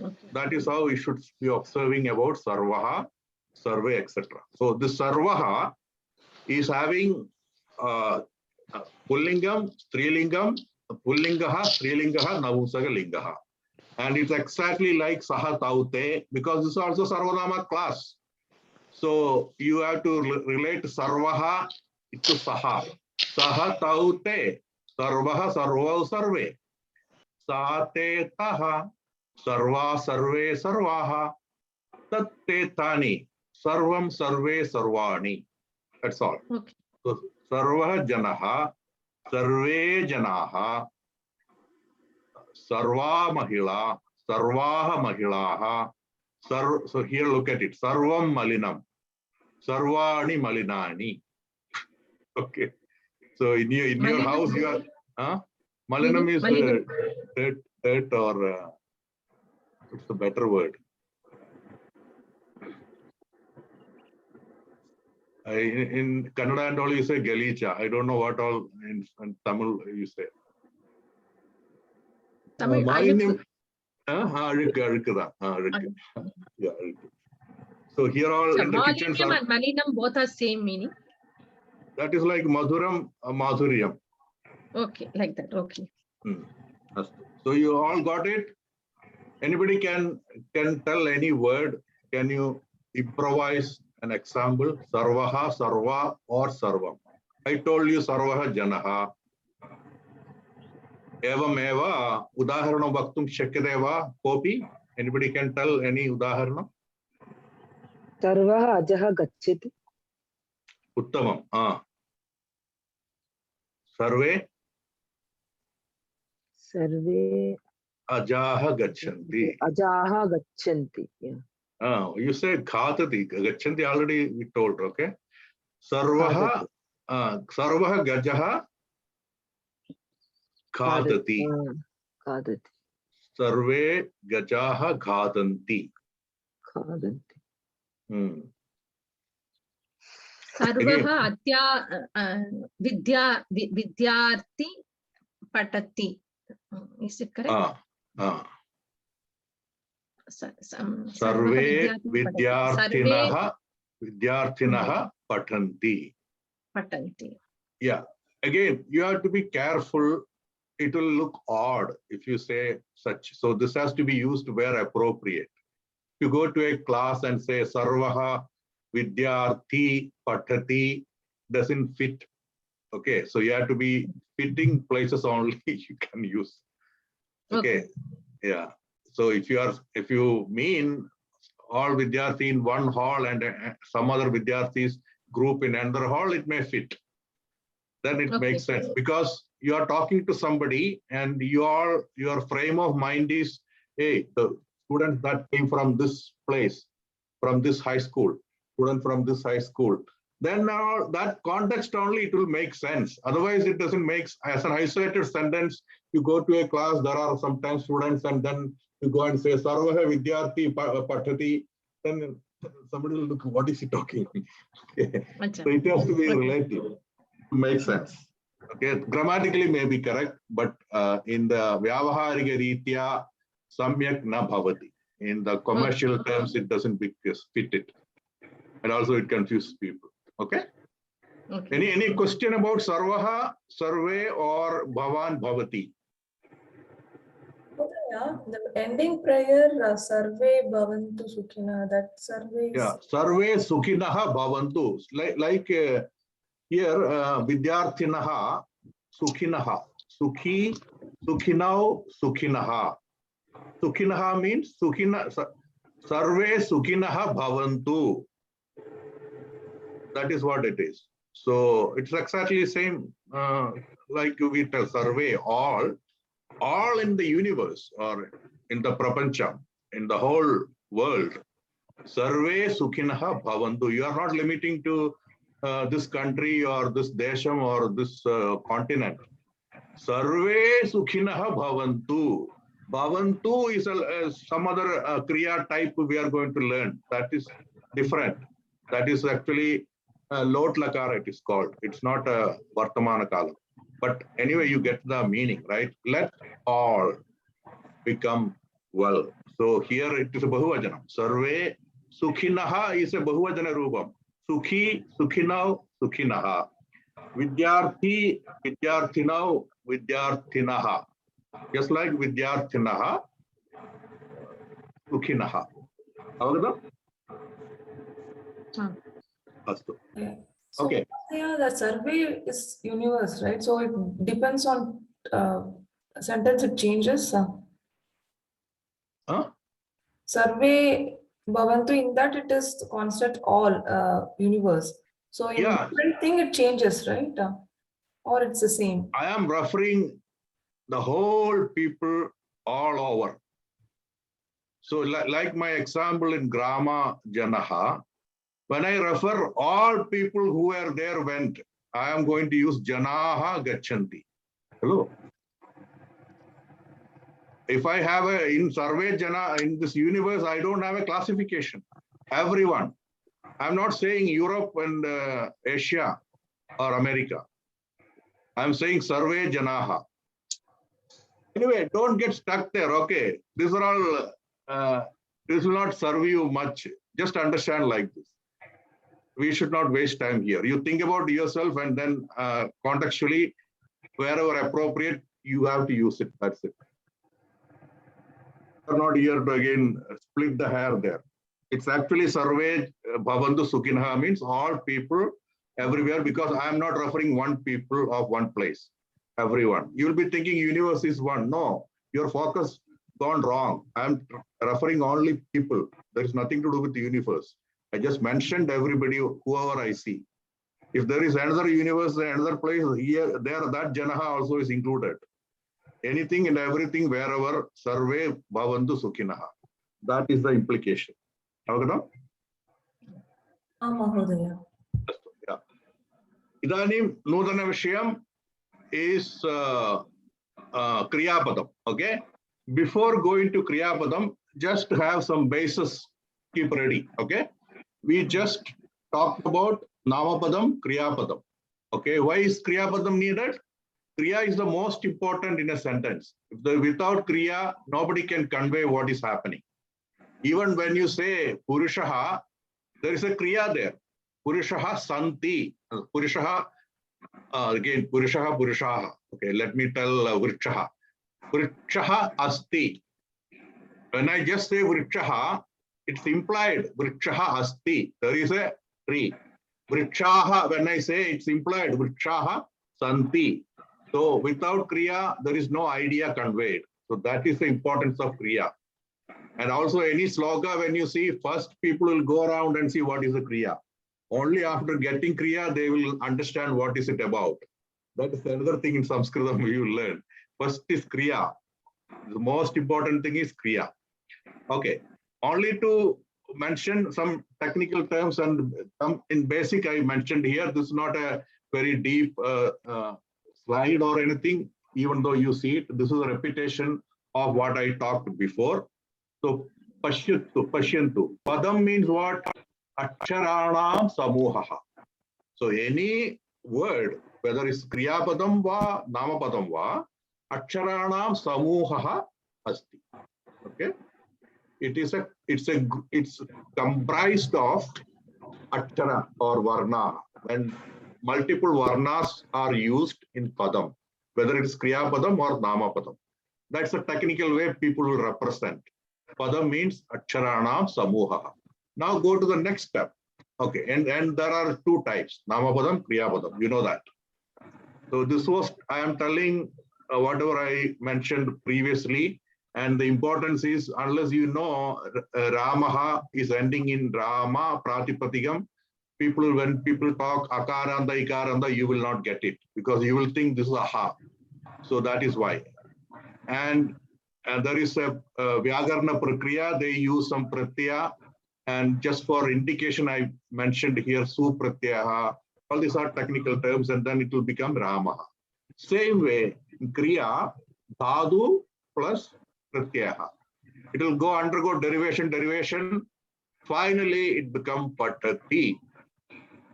Okay. That is how we should be observing about Sarvaha, Sarve, etc. So this Sarvaha is having Pullingam, Strilingam, Pullingaha, Strilingaha, Navusagalingaha. And it's exactly like Saha Taute, because this is also Sarvanama class. So you have to relate Sarvaha to Saha. Saha Taute, Sarvaha Sarva Sarve. Sate Taha, Sarva Sarve Sarvaha. Tatte Tani, Sarvam Sarve Sarvani. That's all. Okay. So Sarva Janaha, Sarve Janaha, Sarva Mahila, Sarvaha Mahilaha. So here look at it. Sarvam Malinam. Sarvani Malinani. Okay. So in your house you are Malinam is dirt or it's a better word. In Kannada and all you say Galicha. I don't know what all in Tamil you say. Malinam. Yeah. So here all in the kitchens are. And Malinam both are same meaning. That is like Madhuram, Madhuryam. Okay, like that. Okay. So you all got it? Anybody can tell any word? Can you improvise an example? Sarvaha, Sarva, or Sarvam. I told you Sarvaha Janaha. Evam eva udaharanam vaktum shakyadeva kopi. Anybody can tell any udaharanam? Sarvaha ajaha gacchati. Uttamam. Sarve ajaha gachanti. Ajaha gachanti. Yeah. You said ghatati. Gachanti already we told. Okay. Sarvaha gajaha ghadati. Sarve gajaha ghadanti. Sarvaha vidyarthi patati. Is it correct? Sarve vidyarthinaha patanti. Yeah. Again, you have to be careful. It will look odd if you say such. So this has to be used where appropriate. If you go to a class and say Sarvaha Vidyarthi Patati, doesn't fit. Okay, so you have to be fitting places only you can use. Okay. Yeah. So if you mean all Vidyarthi in one hall and some other Vidyarthis group in another hall, it may fit. Then it makes sense because you are talking to somebody and your frame of mind is, hey, the students that came from this place, from this high school, student from this high school, then now that context only it will make sense. Otherwise, it doesn't make as an isolated sentence. You go to a class, there are sometimes students, and then you go and say Sarvaha Vidyarthi Pathati, then somebody will look, what is he talking? Okay. So it has to be relative to make sense. Okay, grammatically may be correct, but in the Vyavaharika Ritya, Samyak na bhavati. In the commercial terms, it doesn't fit it. And also it confuses people. Okay? Any question about Sarvaha, Sarve, or Bhavan, Bhavati? Okay, yeah. The ending prayer, Sarve Bhavantu Sukhina, that Sarve is... Yeah, Sarve Sukhinaha Bhavantu. Like here, Vidyarthinaha Sukhinaha. Sukhi, Sukhinau, Sukhinaha. Sukhinaha means Sukhina, Sarve Sukhinaha Bhavantu. That is what it is. So it's exactly the same like we tell survey, all in the universe or in the prapancham, in the whole world. Survey Sukhinaha Bhavantu. You are not limiting to this country or this desham or this continent. Survey Sukhinaha Bhavantu. Bhavantu is some other kriya type we are going to learn. That is different. That is actually Lot Lakara, it is called. It's not a Vartamana Kalam. But anyway, you get the meaning, right? Let all become well. So here it is a Bahuvajanam. Sarve Sukhinaha is a Bahuvajana Rupam. Sukhi, Sukhinau, Sukhinaha. Vidyarthi, Vidyarthinau, Vidyarthinaha. Just like Vidyarthinaha, Sukhinaha. Avagada? Yeah. So, Okay. Yeah, the survey is universe, right? So it depends on sentence, it changes. Survey Bhavantu, in that it is constant all universe. So in different thing it changes, right? Or it's the same. I am referring the whole people all over. So like my example in Grama Janaha, when I refer all people who were there went, I am going to use Janaha Gachanti. Hello. If I have in Sarve Jana, in this universe, I don't have a classification. Everyone. I'm not saying Europe and Asia or America. I'm saying Sarve Janaha. Anyway, don't get stuck there, okay? These are all, this will not serve you much. Just understand like this. We should not waste time here. You think about yourself and then contextually, wherever appropriate, you have to use it. That's it. You're not here to again split the hair there. It's actually Sarve Bhavantu Sukhinha means all people everywhere, because I am not referring one people of one place. Everyone. You'll be thinking universe is one. No, your focus gone wrong. I'm referring only people. There is nothing to do with the universe. I just mentioned everybody, whoever I see. If there is another universe, another place, here, there, that Janaha also is included. Anything and everything, wherever, Sarve Bhavantu Sukhinaha. That is the implication. Avagata? Mahodaya. Yeah. Idanim Nudana Vishayam is Kriyapadam. Okay? Before going to Kriyapadam, just have some basis, keep ready. Okay? We just talked about Namapadam, Kriyapadam. Okay, why is Kriyapadam needed? Kriya is the most important in a sentence. Without Kriya, nobody can convey what is happening. Even when you say Purushaha, there is a Kriya there. Purushaha Santi. Purushaha, again, Purushaha, Purushaha. Okay, let me tell Vrikshaha. Vrikshaha Asti. When I just say Vrikshaha, it's implied Vrikshaha Asti. There is a tree. Vrikshaha, when I say it's implied Vrikshaha Santi. So without Kriya, there is no idea conveyed. So that is the importance of Kriya. And also any sloka, when you see, first people will go around and see what is the Kriya. Only after getting Kriya, they will understand what is it about. That is another thing in Sanskritam you learn. First is Kriya. The most important thing is Kriya. Okay. Only to mention some technical terms and in basic I mentioned here. This is not a very deep slide or anything, even though you see it. This is a repetition of what I talked before. So pashyantu. Padam means what? Aksharanam samuhaha. So any word, whether it's kriya padam va, nama padam va, aksharanam samuhaha asti. Okay. It's comprised of akshara or varna. When multiple varnas are used in padam, whether it is kriya padam or nama padam. That's a technical way people will represent. Padam means aksharanam samuhaha. Now go to the next step. Okay, and there are two types, nama padam, kriya padam. You know that. So this was, I am telling whatever I mentioned previously. And the importance is, unless you know Ramaha is ending in Rama, Pratipatikam, when people talk Akaranda, Ikaranda, you will not get it because you will think this is a ha. So that is why. And there is a Vyakarna Prakriya, they use some Pratyaya. And just for indication, I mentioned here Su Pratyaha. All these are technical terms, and then it will become Ramaha. Same way, in Kriya, Dhadu plus Pratyaha. It will undergo derivation. Finally, it becomes Patati.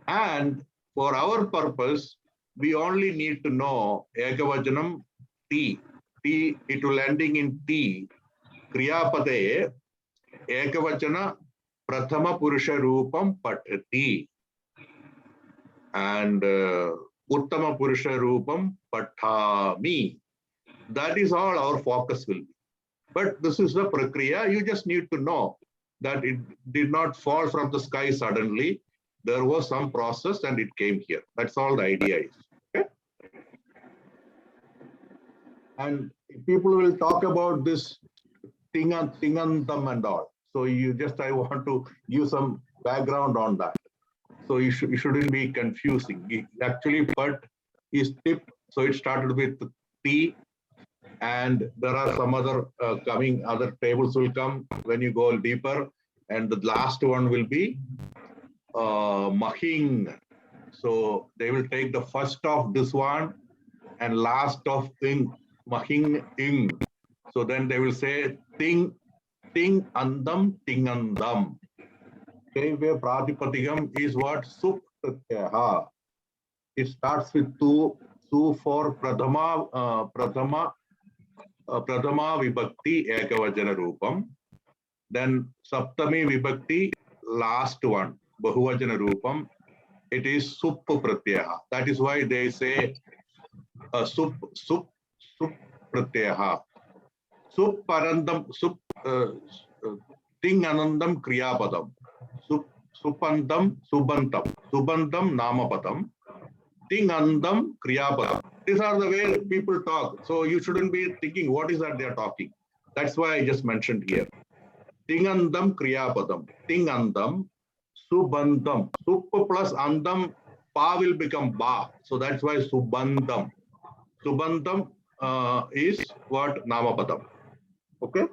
And for our purpose, we only need to know Ekavajanam T. T, it will ending in T. Kriyapade Ekavachana Prathama Purusha Rupam Patati. And Uttama Purusha Rupam Patami. That is all our focus will be. But this is the prakriya. You just need to know that it did not fall from the sky suddenly. There was some process and it came here. That's all the idea is. Okay? And people will talk about this Tingantam and all. So I want to give some background on that. So you shouldn't be confusing. Actually, Pat is tipped. So it started with T. And there are some other other tables will come when you go deeper. And the last one will be Mahing. So they will take the first of this one and last of Ting, Mahing Ing. So then they will say Ting Andam, Ting Andam. Same way Pratipatikam is what? Sup Pratyaha. It starts with Su for Pradhama Vibhakti Ekavachana Rupam. Then Saptami Vibhakti, last one, Bahuvachana Rupam. It is Sup Pratyaha. That is why they say Sup Pratyaha. Sup Parandam, Ting Anandam Kriyapadam. Supandam Subantam. Subantam Namapadam. Ting Andam Kriyapadam. These are the way people talk. So you shouldn't be thinking what is that they are talking. That's why I just mentioned here. Tingandam Kriyapadam. Tingandam Subandam. Sup plus Andam, Pa will become Ba. So that's why Subandam. Subandam is what? Namapadam. Okay?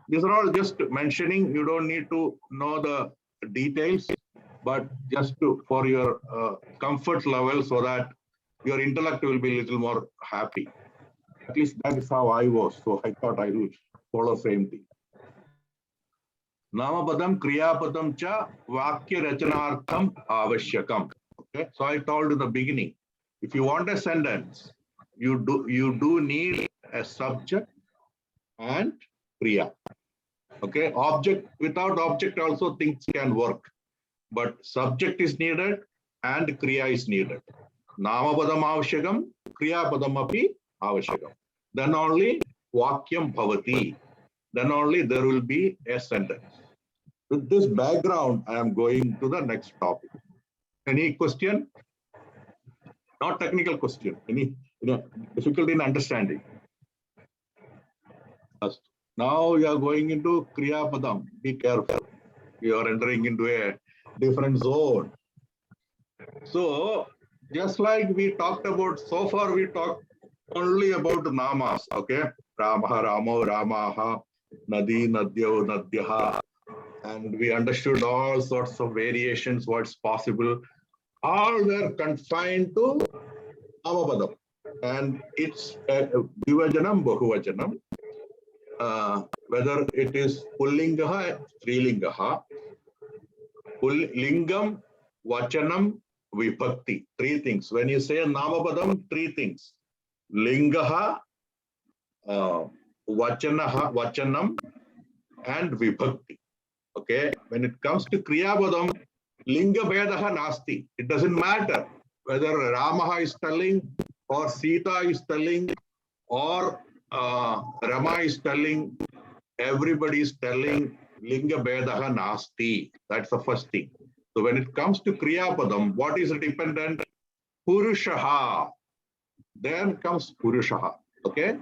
These are all just mentioning. You don't need to know the details, but just for your comfort level so that your intellect will be a little more happy. At least that is how I was. So I thought I would follow same thing. Namapadam Kriyapadam cha Vakya Rachanartham Avashyakam. Okay. So I told in the beginning, if you want a sentence, you do need a subject and Kriya. Okay. Object, without object also things can work. But subject is needed and Kriya is needed. Namapadam avashyakam, Kriyapadam api avashyakam. Then only Vakyam bhavati. Then only there will be a sentence. With this background, I am going to the next topic. Any question? Not technical question. Any difficulty in understanding? First. Now you are going into Kriyapadam. Be careful. You are entering into a different zone. So, just like we talked about, so far we talked only about namas, okay? Ramaha, Ramo, Ramaha, Nadi, Nadyo, Nadyaha, and we understood all sorts of variations, what's possible. All were confined to Namapadam. And it's Divajanam, Bahuvajanam. Whether it is Pullingaha, Strilingaha, Lingam, Vachanam, Vibhakti. Three things. When you say Namapadam, three things. Lingaha, Vachanam, and Vibhakti. Okay. When it comes to Kriyapadam, Linga Vedaha Nasti. It doesn't matter whether Ramaha is telling or Sita is telling or Rama is telling, everybody is telling Linga Vedaha Nasti. That's the first thing. So when it comes to Kriyapadam, what is dependent? Purushaha. Then comes Purushaha. Okay.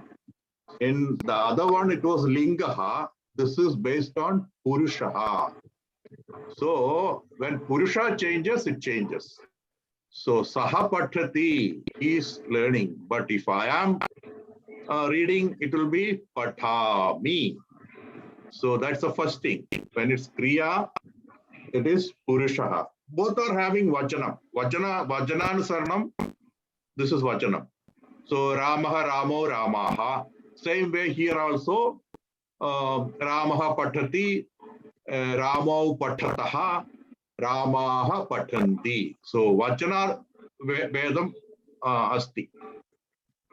In the other one, it was Lingaha. This is based on Purushaha. So when Purusha changes, it changes. So Saha Patati is learning. But if I am reading, it will be Patami. So that's the first thing. When it's Kriya, it is Purushaha. Both are having Vachanam. Vachananusaranam, this is Vachanam. So Ramaha, Ramo, Ramaha. Same way here also, Ramaha Patati, Ramo Patataha, Ramaha Patanti. So Vachana Vedam Asti.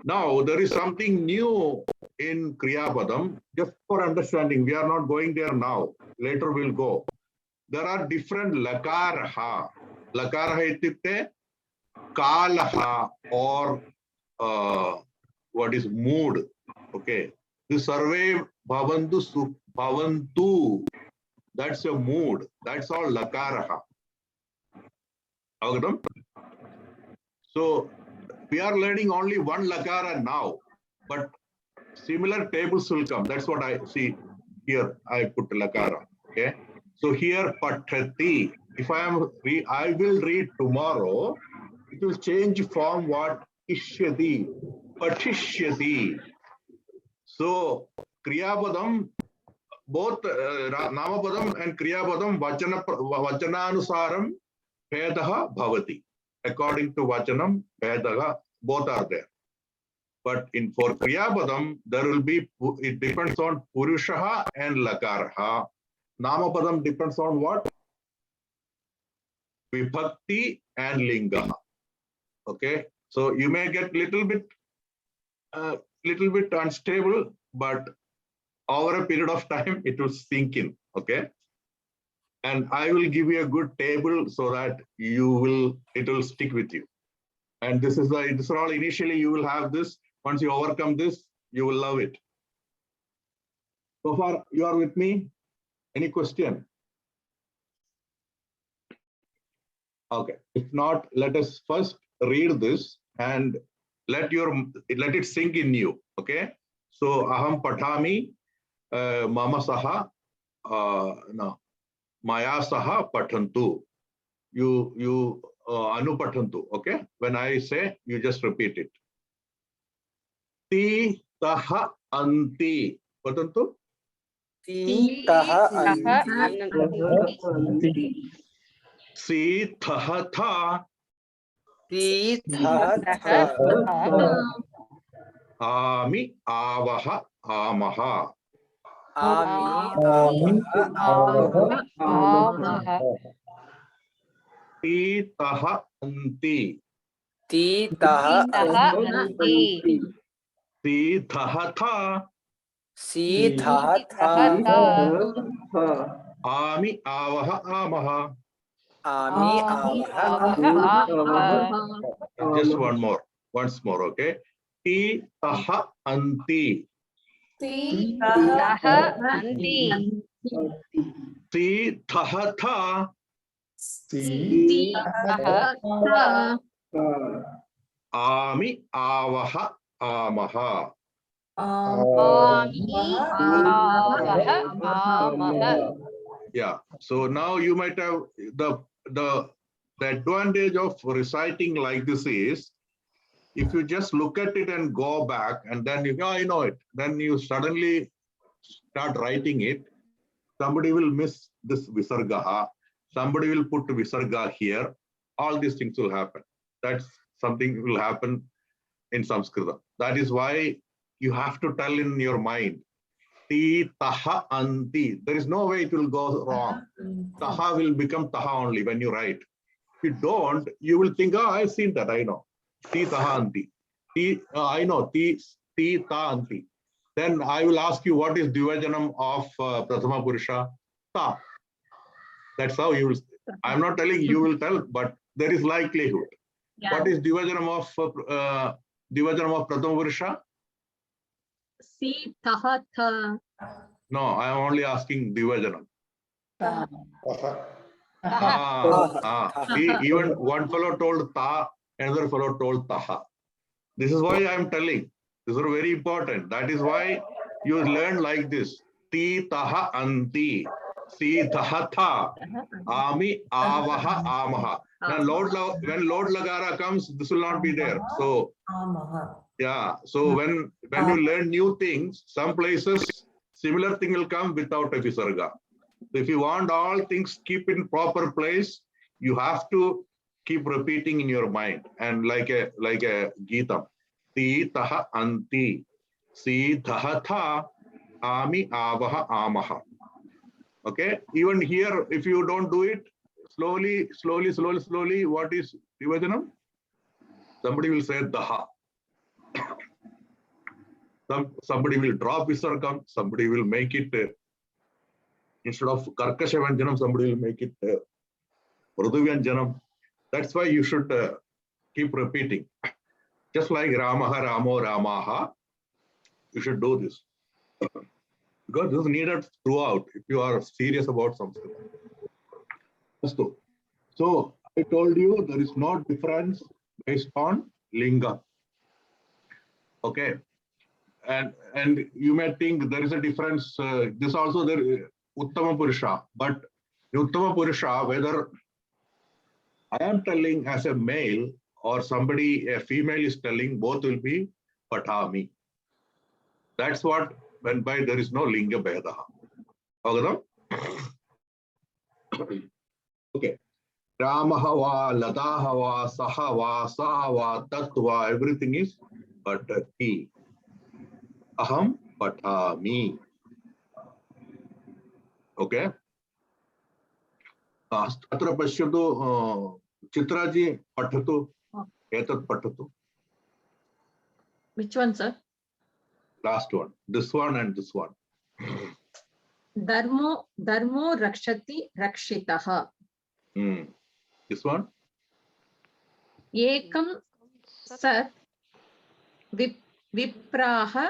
Now there is something new in Kriyapadam, just for understanding. We are not going there now. Later we'll go. There are different Lakaraha. Lakaraha ityukte Kalaha or what is mood. Okay. The survey bhavantu. That's a mood. That's all Lakaraha. So we are learning only one Lakara now, but similar tables will come. That's what I see here. I put Lakara. Okay. So here Patati. If I will read tomorrow, it will change form what Ishyati. Patishyati. So Kriyapadam, both Namapadam and Kriyapadam Vachananusaram Vedaha Bhavati. According to Vachanam, Vedaha, both are there. But for Kriyapadam, there will be, it depends on Purushaha and Lakaraha. Namapadam depends on what? Vibhakti and Lingaha. Okay. So you may get little bit unstable, but over a period of time, it will sink in. Okay. And I will give you a good table so that it will stick with you. And this is all initially you will have this. Once you overcome this, you will love it. So far, you are with me? Any question? Okay. If not, let us first read this and let it sink in you. Okay. So aham patami mama saha maya saha pathantu. You anupathantu. Okay. When I say, you just repeat it. Ti taha anti. Pathantu. Ti taha anti. Si taha tha. Ti tha Ami avaha amaha. Ami Amaha. Ti taha anti. Ti taha Anti. Si taha tha. Si tha Ami avaha amaha. Ami Just once more, okay? Ti taha anti. Ti Taha anti. Si taha tha. Taha. Ami avaha amaha. Amaha. Yeah. So now you might have the advantage of reciting like this is, if you just look at it and go back and then you I know it, then you suddenly start writing it. somebody will miss this visarga, somebody will put visarga here. All these things will happen. That's something will happen in Sanskrit. That is why you have to tell in your mind, ti, taha, anti. There is no way it will go wrong. Taha will become taha only when you write. If you don't, you will think, oh, I've seen that, I know. Ti, taha, anti. I know, ti, ta, anti. Then I will ask you, what is Divajanam of Prathama Purusha? Ta. That's how you will. I'm not telling you will tell, but there is likelihood. Yeah. What is Divajanam of Prathama Purusha? Si, taha, tha. No, I am only asking Divajanam. See, even one fellow told ta, another fellow told taha. This is why I am telling. This is very important. That is why you learn like this. Ti, taha, anti. Si, taha, tha. Ami, avaha, amaha. Now, when Lord Lagara comes, this will not be there. So, yeah. So when you learn new things, some places similar thing will come without a visarga. So if you want all things keep in proper place, you have to keep repeating in your mind and like a Geetam. Ti, taha, anti. Si, taha, tha. Ami, avaha, amaha. Okay. Even here, if you don't do it, slowly, what is Divajanam? Somebody will say daha. Somebody will drop visargam, somebody will make it instead of karkasha vyanjanam, somebody will make it mrudu vyanjanam. That's why you should keep repeating. Just like Ramaha, Ramo, Ramaha, you should do this. Because this is needed throughout if you are serious about Sanskrit. So I told you there is no difference based on linga. Okay. And you may think there is a difference. This also there Uttama Purusha, but Uttama Purusha, whether I am telling as a male or somebody, a female is telling, both will be patami. That's what when by there is no linga bheda. Okay. Ramaha va, Ladaha va, Saha va, Saha va, Tattva, everything is patati. Aham patami. Okay. Atra pashyatu Chitraji patatu. Etat patatu. Which one, sir? Last one. This one and this one. Dharmo rakshati rakshitaha. This one. Ekam sat vipraha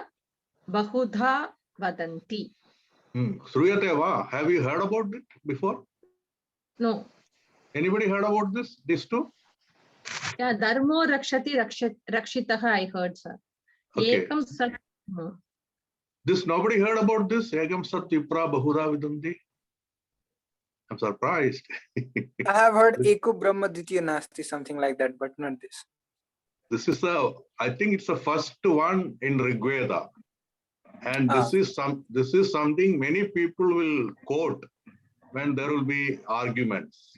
bahudha vadanti. Sruyate va. Have you heard about it before? No. Anybody heard about this? These two? Yeah, dharmo rakshati rakshitaha I heard, sir. Okay. Ekam sat. No. This nobody heard about this? Ekam sat vipra bahudha vadanti. I'm surprised. I have heard Eko Brahma Ditya Nasti, something like that, but not this. This is I think it's the first one in Rigveda. And this is something many people will quote when there will be arguments.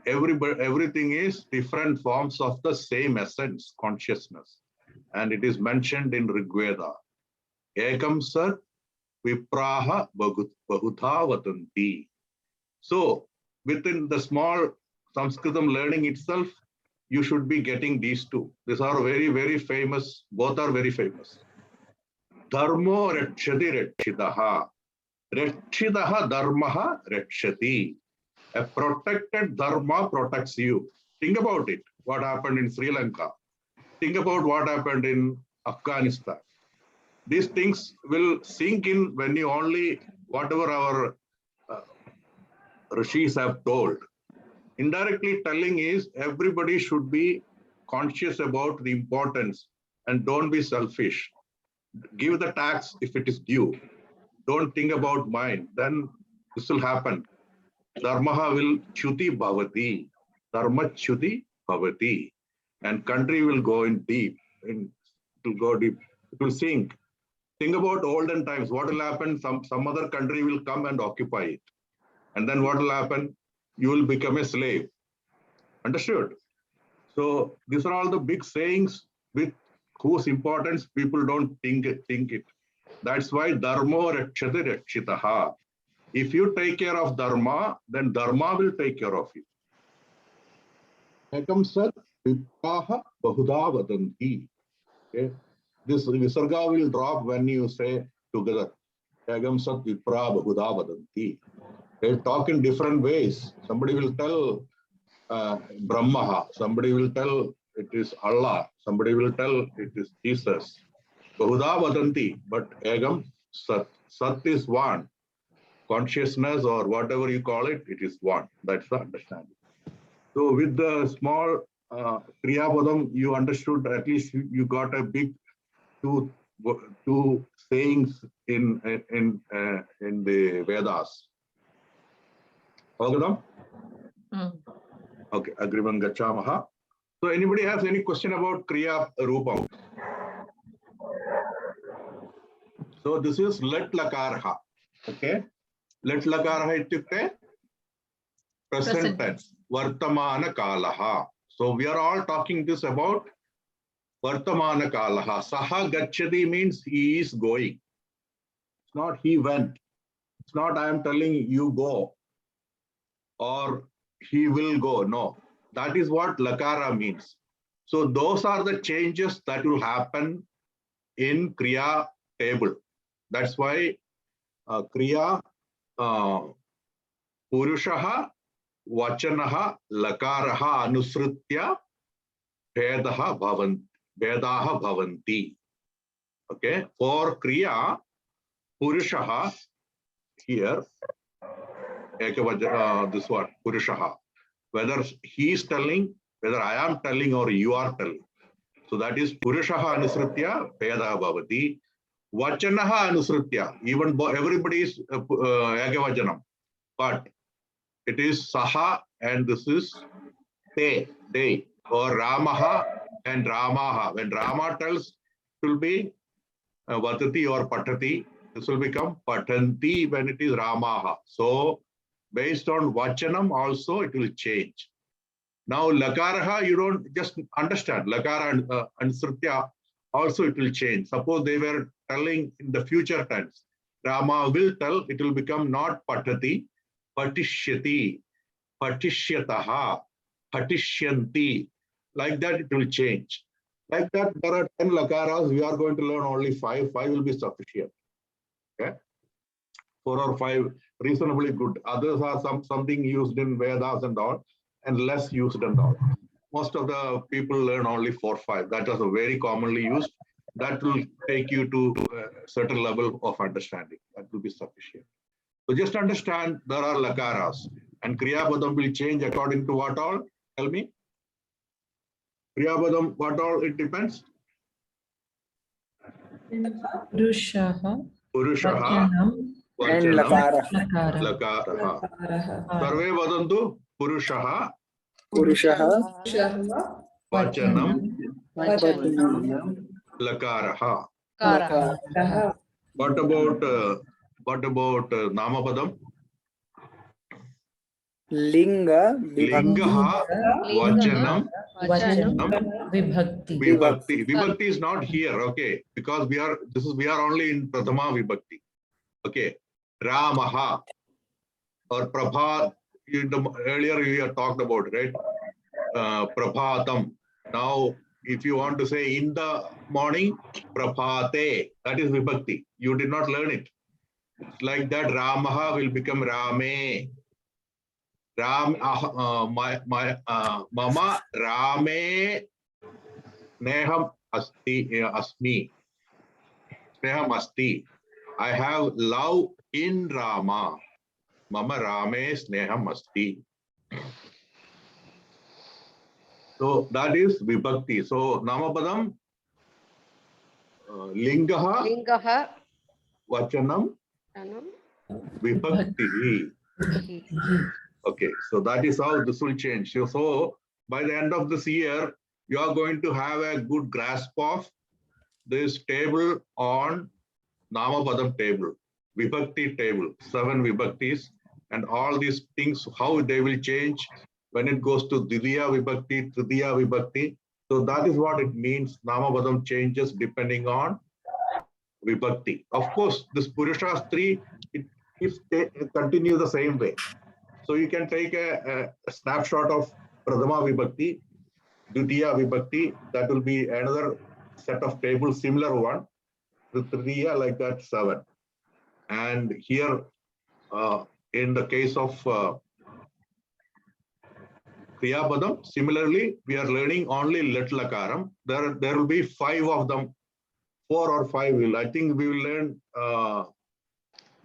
Everything is different forms of the same essence, consciousness. And it is mentioned in Rigveda. Ekam sat vipraha bahudha vatanti. So within the small Sanskritam learning itself, you should be getting these two. These are very, very famous. Both are very famous. Dharmo rakshati rakshitaha. Rakshitaha dharmaha rakshati. A protected dharma protects you. Think about it. What happened in Sri Lanka. Think about what happened in Afghanistan. These things will sink in when you only, whatever our rishis have told. Indirectly telling is everybody should be conscious about the importance and don't be selfish. Give the tax if it is due. Don't think about mine. Then this will happen. Dharmaha will chuti bhavati. Dharma chuti bhavati. And country will go in deep. And it will go deep. It will sink. Think about olden times. What will happen? Some other country will come and occupy it. And then what will happen? You will become a slave. Understood? So these are all the big sayings with whose importance people don't think it. That's why dharma rakshati rakshitaha. If you take care of dharma, then dharma will take care of you. Ekam sat vipraha bahuda vadanti. Okay. This visarga will drop when you say together. Ekam sat vipraha bahuda vadanti. They talk in different ways. Somebody will tell Brahma, somebody will tell it is Allah, somebody will tell it is Jesus. Bahuda vadanti, but Egam Sat. Sat is one. Consciousness or whatever you call it, it is one. That's the understanding. So with the small Kriya Padam, you understood, at least you got a big two sayings in the Vedas. Agadam? Okay, agreement gachamaha. So anybody has any question about Kriya Rupam? So this is let lakarha. Okay. Let lakarha ityukte present tense. Vartamana kalaha. So we are all talking this about Vartamana kalaha. Saha gachati means he is going. It's not he went. It's not I am telling you go or he will go. No, that is what lakara means. So those are the changes that will happen in Kriya table. That's why Kriya Purushaha Vachanaha Lakaraha Anusritya Vedaha Bhavanti. Okay, for Kriya Purushaha here, this one, Purushaha, whether he is telling, whether I am telling or you are telling. So that is Purushaha Anusritya Vedaha Bhavati. Vachanaha Anusritya, even everybody is Ekavajanam, but it is Saha and this is Te, or Ramaha and Ramaha. When Rama tells, it will be Vatati or Patati. This will become Patanti when it is Ramaha. So based on Vachanam also it will change. Now Lakaraha, you don't just understand. Lakara and Sritya also it will change. Suppose they were telling in the future tense. Rama will tell, it will become not Patati, Patishyati, Patishyataha, Patishyanti. Like that it will change. Like that there are 10 Lakaras. We are going to learn only 5. 5 will be sufficient. Okay? 4 or 5 reasonably good. Others are something used in Vedas and all, and less used and all. Most of the people learn only 4 or 5. That is very commonly used. That will take you to a certain level of understanding. That will be sufficient. So just understand there are lakaras, and Kriya Padam will change according to what all? Tell me. Kriya Padam, what all? It depends. Purushaha. Purushaha. And Vachanam. lakara. Lakaraha. Sarve vadantu Purushaha. Purushaha. Vachanam. Vachanam. Lakaraha. Kara. What about Namapadam? Linga. Lingaha. Vachanam. Vachanam. Vibhakti. Vibhakti. Vibhakti is not here, okay, because we are only in Prathama Vibhakti. Okay. Ramaha or Prabha, earlier we have talked about, right? Prabhatam. Now, if you want to say in the morning, Prabhate, that is Vibhakti. You did not learn it. It's like that Ramaha will become Rame. Mama Rame Sneham Asmi. Sneham Asti. I have love in Rama. Mama Rame Sneham Asti. So that is Vibhakti. So Namapadam, Lingaha, Lingaha. Vachanam, Vibhakti. Okay, so that is how this will change. So by the end of this year, you are going to have a good grasp of this table on Namapadam table, Vibhakti table, 7 Vibhaktis, and all these things, how they will change when it goes to Dviya Vibhakti, Tritiya Vibhakti. So that is what it means. Namapadam changes depending on Vibhakti. Of course, this Purushas 3, it continue the same way. So you can take a snapshot of Pradama Vibhakti, Dutiya Vibhakti, that will be another set of tables, similar one. The Tritiya like that, 7. And here, in the case of Kriyapadam, similarly, we are learning only Lit Lakaram. There will be 5 of them, 4 or 5 will. I think we will learn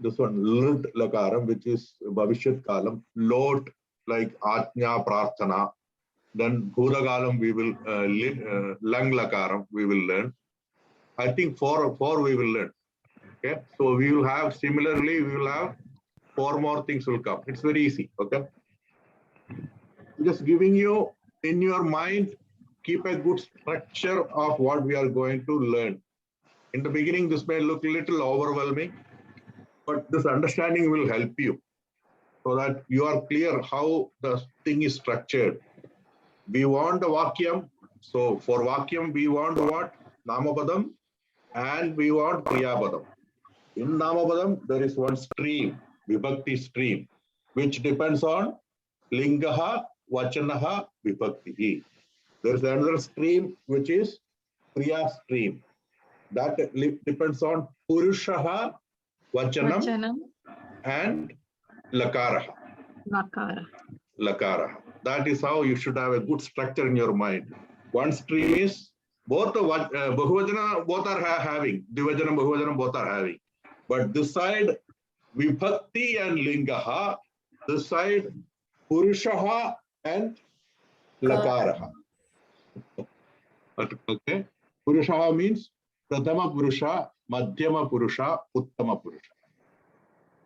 this one, Lit Lakaram, which is Bhavishyat Kalam, Lot like Ajna Prarthana. Then Bhutakalam we will Lang Lakaram we will learn. I think 4 we will learn. Okay, so we will have similarly we will have 4 more things will come. It's very easy. Okay, just giving you in your mind, keep a good structure of what we are going to learn. In the beginning, this may look a little overwhelming, but this understanding will help you so that you are clear how the thing is structured. We want a Vakyam. So for Vakyam, we want what? Namapadam, and we want Kriyapadam. In Namapadam, there is one stream, Vibhakti stream, which depends on Lingaha, Vachanaha, Vibhakti. There is another stream, which is Kriya stream. That depends on Purushaha, Vachanam, and Lakaraha. Lakaraha. That is how you should have a good structure in your mind. One stream is both the Bahuvajana both are having, Divajana, Bahuvajana both are having. But this side, Vibhakti and Lingaha, this side, Purushaha and Lakaraha. Okay. Purushaha means Pradhama Purusha, Madhyama Purusha, Uttama Purusha.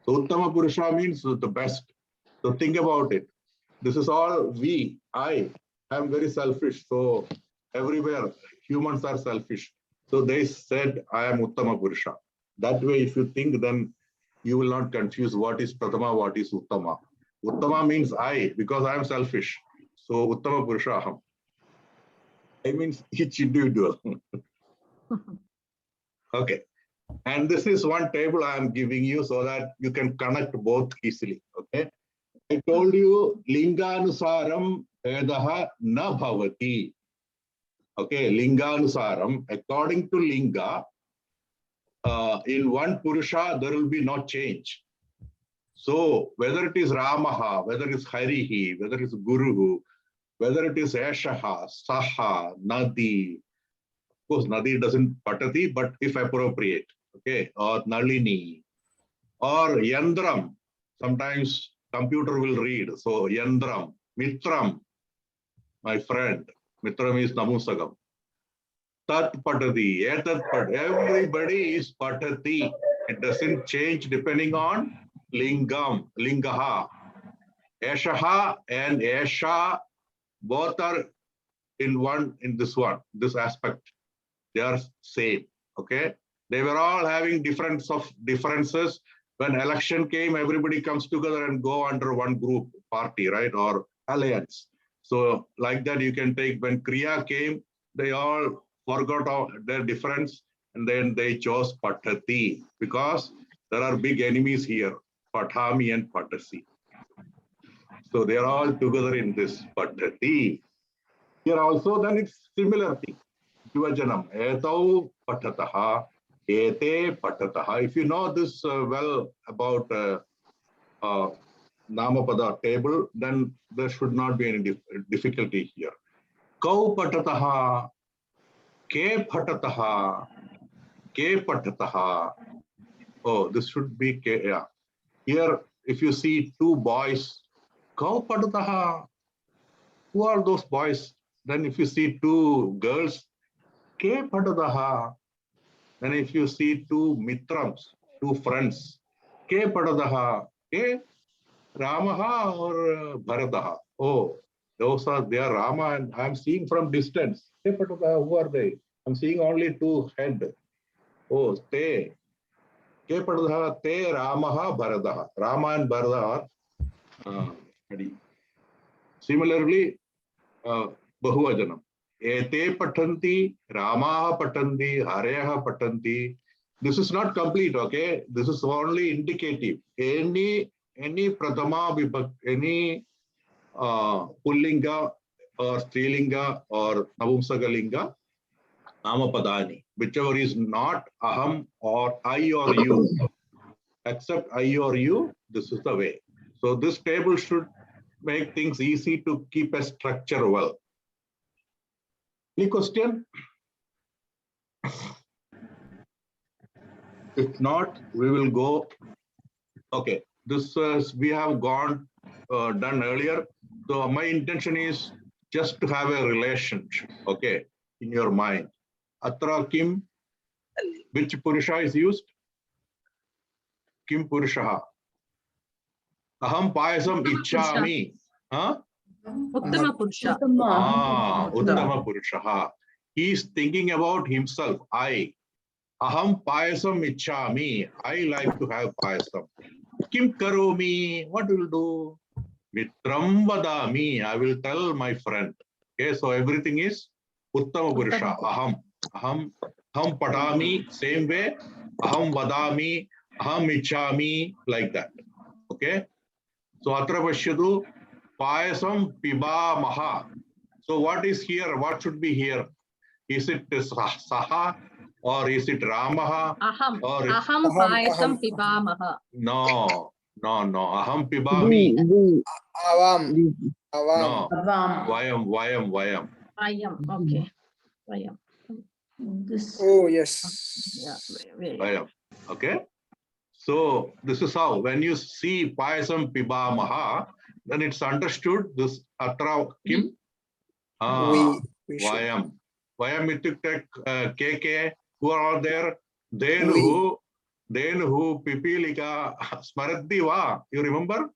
So Uttama Purusha means the best. So think about it. This is all I am very selfish. So everywhere humans are selfish. So they said, I am Uttama Purusha. That way, if you think, then you will not confuse what is Pradhama, what is Uttama. Uttama means I, because I am selfish. So Uttama Purusha Aham. I means each individual. Okay. And this is one table I am giving you so that you can connect both easily. Okay. I told you Linganusaram Vedaha na bhavati. Okay, Linganusaram, according to Linga, in one Purusha, there will be no change. So whether it is Ramaha, whether it is Harihi, whether it is Guruhu, whether it is Eshaha, Saha, Nadi, of course, Nadi doesn't patati, but if appropriate, okay, or Nalini, or Yandram, sometimes computer will read. So Yandram, Mitram, my friend, Mitram is Namusagam. Tat patati, etat pat, everybody is patati. It doesn't change depending on lingam, lingaha. Eshaha and Esha, both are in this aspect. They are same, okay? They were all having differences. When election came, everybody comes together and go under one group, party, right? Or alliance. So like that, you can take when Kriya came, they all forgot all their difference and then they chose Patati because there are big enemies here, Patami and Patasi. So they are all together in this Patati. Here also, then it's similar thing. Divajanam, etau patataha, ete patataha. If you know this well about Namapada table, then there should not be any difficulty here. Kau patataha, ke patataha, ke patataha. Oh, this should be ke. Yeah. Here, if you see 2 boys, kau patataha. Who are those boys? Then if you see 2 girls, ke patataha. Then if you see 2 mitrams, 2 friends, ke padadaha, ke Ramaha or Bharataha. Oh, they are Rama and I'm seeing from distance. Ke padadaha, who are they? I'm seeing only 2 head. Oh, te. Ke Padha Te Ramaha Bharataha. Rama and Bharata are similarly Bahuvajanam. Ete Patanti, Ramaha Patanti, Hareha Patanti. This is not complete, okay? This is only indicative. Any Prathama Vibhakti, any Pullinga or Strilinga or Navumsakalinga, Namapadani, whichever is not Aham or I or you, except I or you, this is the way. So this table should make things easy to keep a structure well. Any question? If not, we will go. Okay, this we have done earlier. So my intention is just to have a relationship, okay, in your mind. Atra Kim, which Purusha is used? Kim Purushaha. Aham Payasam Ichchami. Huh? Uttama Purusha. Uttama Purushaha. He is thinking about himself. I. Aham Payasam Ichchami. I like to have Payasam. Kim Karomi. What will do? Mitram Vadami. I will tell my friend. Okay, so everything is Uttama Purusha. Aham. Aham Padami. Same way. Aham Vadami. Aham Ichchami. Like that. Okay. So Atra Pashyadu. Payasam Pibamaha. So what is here? What should be here? Is it Saha or is it Ramaha? Aham. Or Aham Payasam Pibamaha. No. Aham Pibami. Avam. No. Avam. Vayam. Vayam. Okay. Vayam. This. Oh, yes. Yeah. Vayam. Okay. So this is how, when you see Payasam Pibamaha, then it's understood this Atra Kim? We should. Vayam. Vayam itukte KK, who are all there? Denuhu Pipilika Smaraddi va. You remember?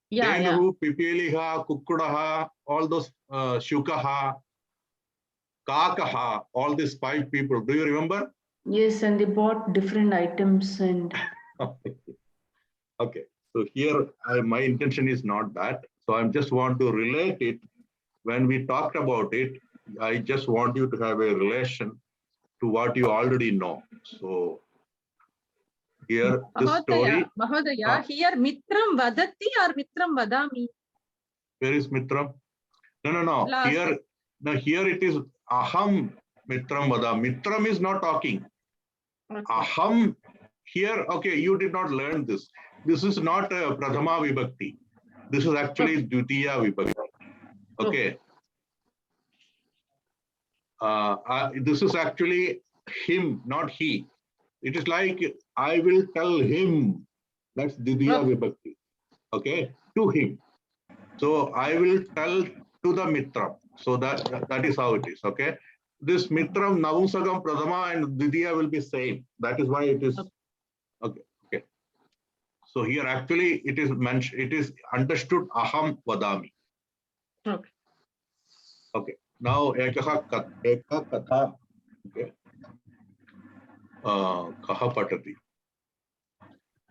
Yeah. Denuhu Pipiliha Kukkudaha, all those Shukaha, Kakaha, all these 5 people. Do you remember? Yes, and they bought different items and. Okay. So here, my intention is not that. So I just want to relate it. When we talked about it, I just want you to have a relation to what you already know. So here, this story. Mahodaya, here Mitram Vadati or Mitram Vadami? Where is Mitram? No. Last. Here it is Aham Mitram Vada. Mitram is not talking. Okay. Aham here, okay, you did not learn this. This is not a Prathama Vibhakti. This is actually Dvitiya Vibhakti. Okay. This is actually him, not he. It is like, I will tell him. That's Dvitiya Vibhakti. Okay, to him. So I will tell to the Mitram. So that is how it is. Okay. This Mitram, Navumsakam, Prathama and Dvitiya will be same. That is why it is. Okay. So here actually it is mentioned, it is understood Aham Vadami. Okay. Now Eka Katha. Okay. Kaha Patati.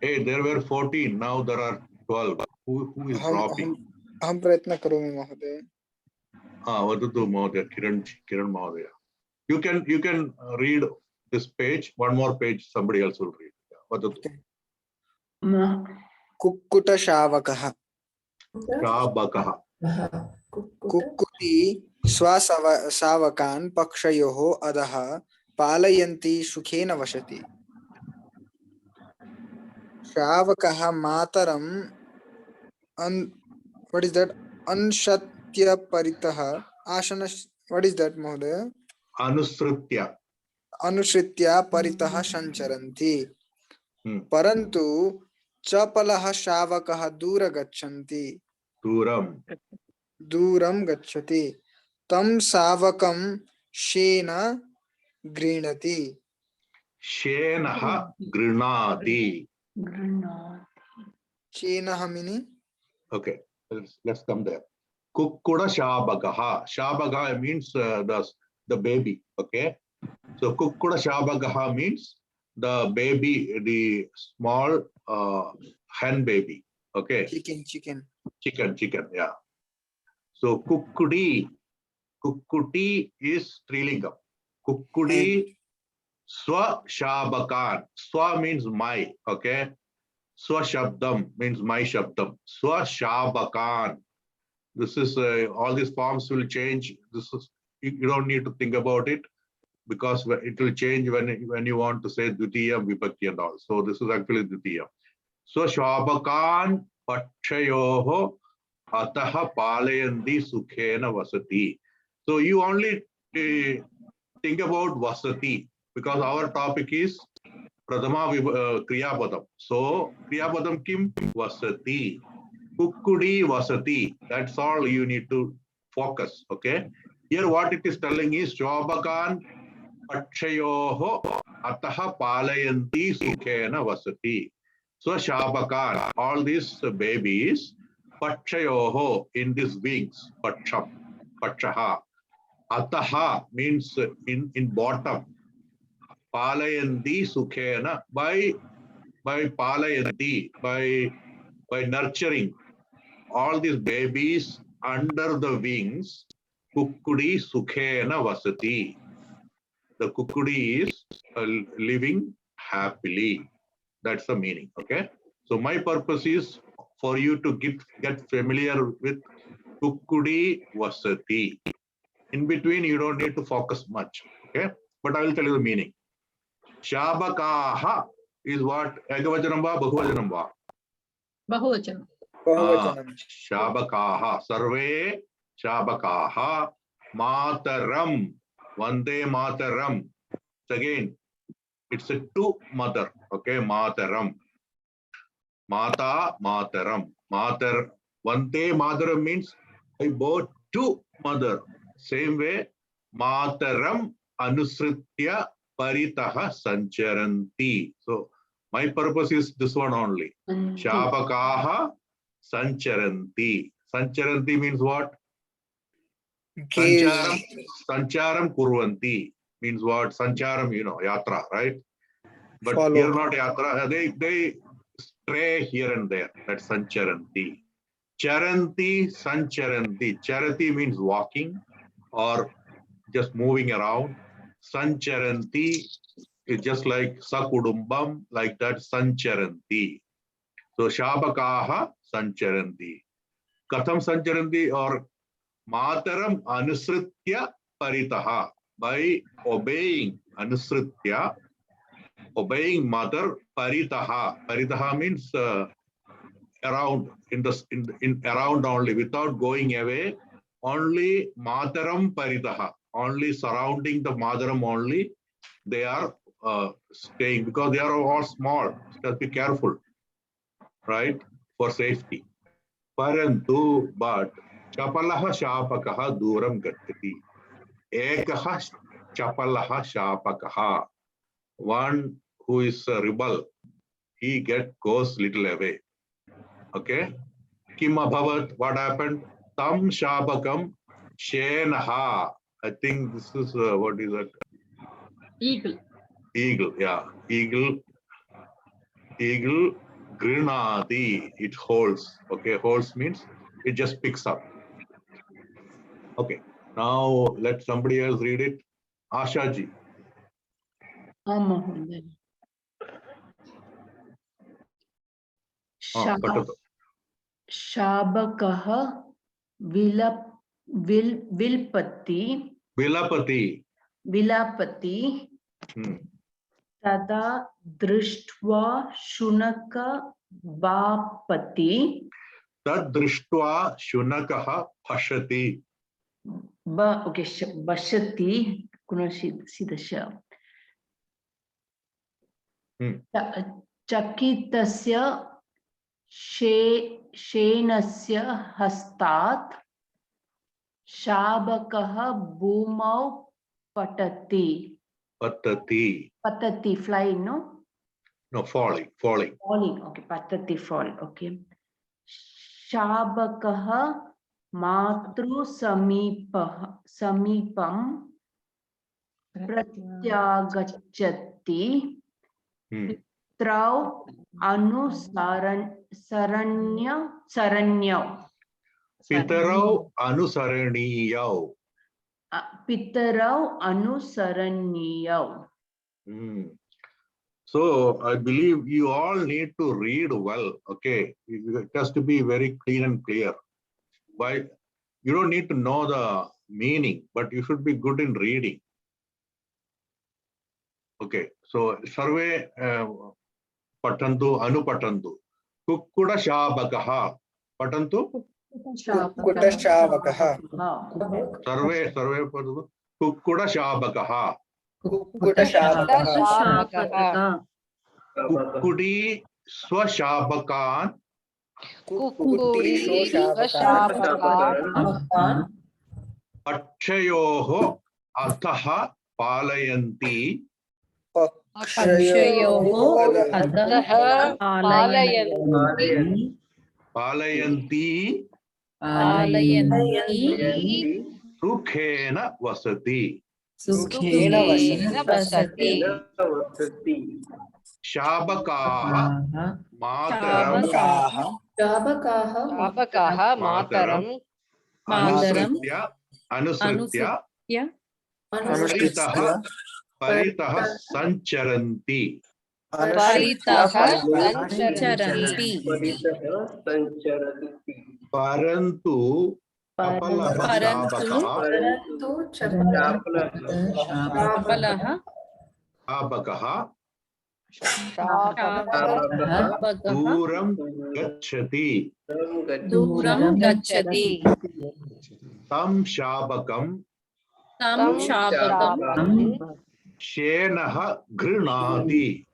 Hey, there were 14. Now there are 12. Who is dropping? Aham Pratna Karomi Mahodaya. Vadatu Mahodaya, Kiran Mahodaya. You can read this page. One more page, somebody else will read. Vadatu. Kukkuta Shavakaha. Shavakaha. Kukkuti Swasavakan Pakshayoho Adaha Palayanti Sukhena Vashati. Shavakaha Mataram what is that? Anshatya Paritaha Ashana. What is that, Mahodaya? Anusritya. Anusritya Paritaha Sancharanti. Parantu Chapalaha Shavakaha Dura Gachanti. Duram Gachati. Tam Savakam Shena Grinati. Shenaha Grinati. Shena Hamini. Okay, let's come there. Kukkuda Shabagaha. Shabagaha means the baby. Okay, so Kukkuda Shabagaha means the baby, the small hen baby. Okay. Chicken. Chicken. Yeah. So kukkudi is Trilingam. Kukkudi swa shabakan. Swa means my. Okay. Swa shabdam means my shabdam. Swa shabakan. This is all these forms will change. This is you don't need to think about it, because it will change when you want to say Dvitiya, Vibhakti and all. So this is actually Dvitiya. So Shwabakan Pakshayoho Ataha Palayandi Sukhena Vasati. So you only think about Vasati, because our topic is Pradama Kriyapadam. So Kriyapadam Kim Vasati. Kukkudi Vasati. That's all you need to focus. Okay. Here what it is telling is Shwabakan Pakshayoho Ataha Palayanti Sukhena Vasati. So Shabakan, all these babies, Pakshayoho, in these wings, Paksham, Pakshaha. Ataha means in bottom. Palayanti Sukhena, by Palayanti, by nurturing all these babies under the wings, Kukkudi Sukhena Vasati. The kukkudi is living happily. That's the meaning. Okay. So my purpose is for you to get familiar with kukkudi vasati. In between, you don't need to focus much. Okay. But I will tell you the meaning. Shabakaha is what? Ekavachanam va, bahuvachanam va? Bahuvachanam. Shabakaha. Sarve Shabakaha. Mataram. Vande Mataram. Again, it's a two mother. Okay, Mataram. Mata, Mataram. Matar. Vande Mataram means I bought two mother. Same way, Mataram Anusritya Paritaha Sancharanti. So my purpose is this one only. Shabakaha Sancharanti. Sancharanti means what? Sancharam kurvanti means what? Sancharam, yatra, right? But Follow. Here not yatra. They stray here and there. That's sancharanti. Charanti, sancharanti. Charati means walking or just moving around. Sancharanti is just like sakudumbam, like that. Sancharanti. So Shabakaha sancharanti. Katham sancharanti or Mataram Anusritya Paritaha, by obeying Anusritya, obeying mother Paritaha. Paritaha means around, in around only, without going away. Only Mataram Paritaha, only surrounding the Mataram only. They are staying, because they are all small. Just be careful, right? For safety. Parantu, but Chapalaha Shapakaha Duram Gattati. Ekaha Chapalaha Shapakaha. One who is a rebel, he goes little away. Okay. Kim Abhavat, what happened? Tam Shapakam Shenaha. I think this is what is that? Eagle. Eagle, yeah. Eagle Grinadi. It holds. Okay, holds means it just picks up. Okay, now let somebody else read it. Ashaji. Shabakaha Vilapati Tada Drishtva Shunaka Bapati. Tad Drishtva Shunakaha Pashati. Okay, Bashati. Kuna see the sha. Chakitasya Shenasya Hastat Shabakaha Bhumau Patati. Patati, flying, no? No, falling. Falling, okay. Patati, fall, okay. Shabakaha Matru Samipam Pratyagachati Pitrau saranyau. Pitarau anusaraniyau. Pitarau anusaranyau. So I believe you all need to read well. Okay, it has to be very clean and clear. Why? You don't need to know the meaning, but you should be good in reading. Okay, so sarve patantu anupatantu. Kukkuda shabakaha. Patantu? Kukkuda shabakaha. Sarve patantu. Kukkuda shabakaha. Kukkuda shabakaha. Kukkudi swashabakan. Kukkudi swashabakan. Akshayoho ataha palayanti. Akshayoho ataha Palayanti. Sukhena vasati. Shabakaha mataram. Anusritya. Paritaha sancharanti. Parantu apalaha shabakaha duram gacchati. Tam shabakam shenaha grinati.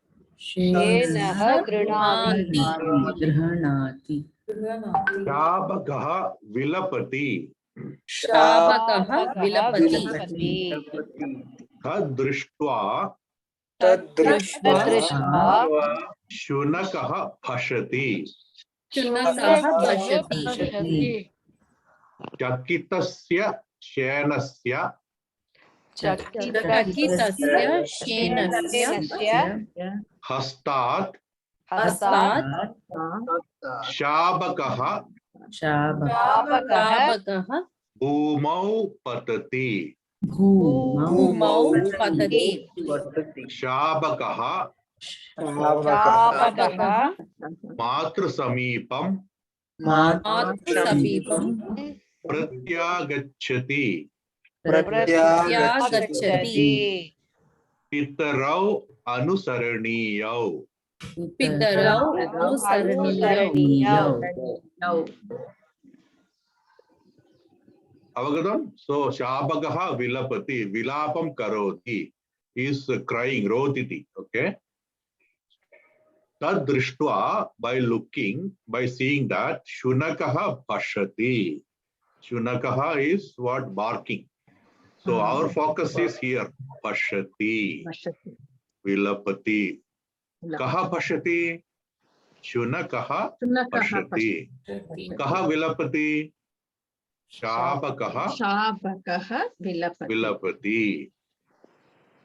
Shabakaha vilapati. Tadrishtva shunakaha bhashati. Chakitasya shenasya hastat shabakaha bhumau patati. Shabakaha matru samipam pratyagacchati. Pitarau anusaraniyau. Avagatam? So Shabakaha vilapati, vilapam karoti, is crying, rotiti. Okay. Tad drishtva, by looking, by seeing that, Shunakaha bhashati. Shunakaha is what? Barking. So our focus is here. Bhashati. Vilapati. Kaha bhashati? Shunakaha bhashati. Kaha vilapati? Shabakaha vilapati.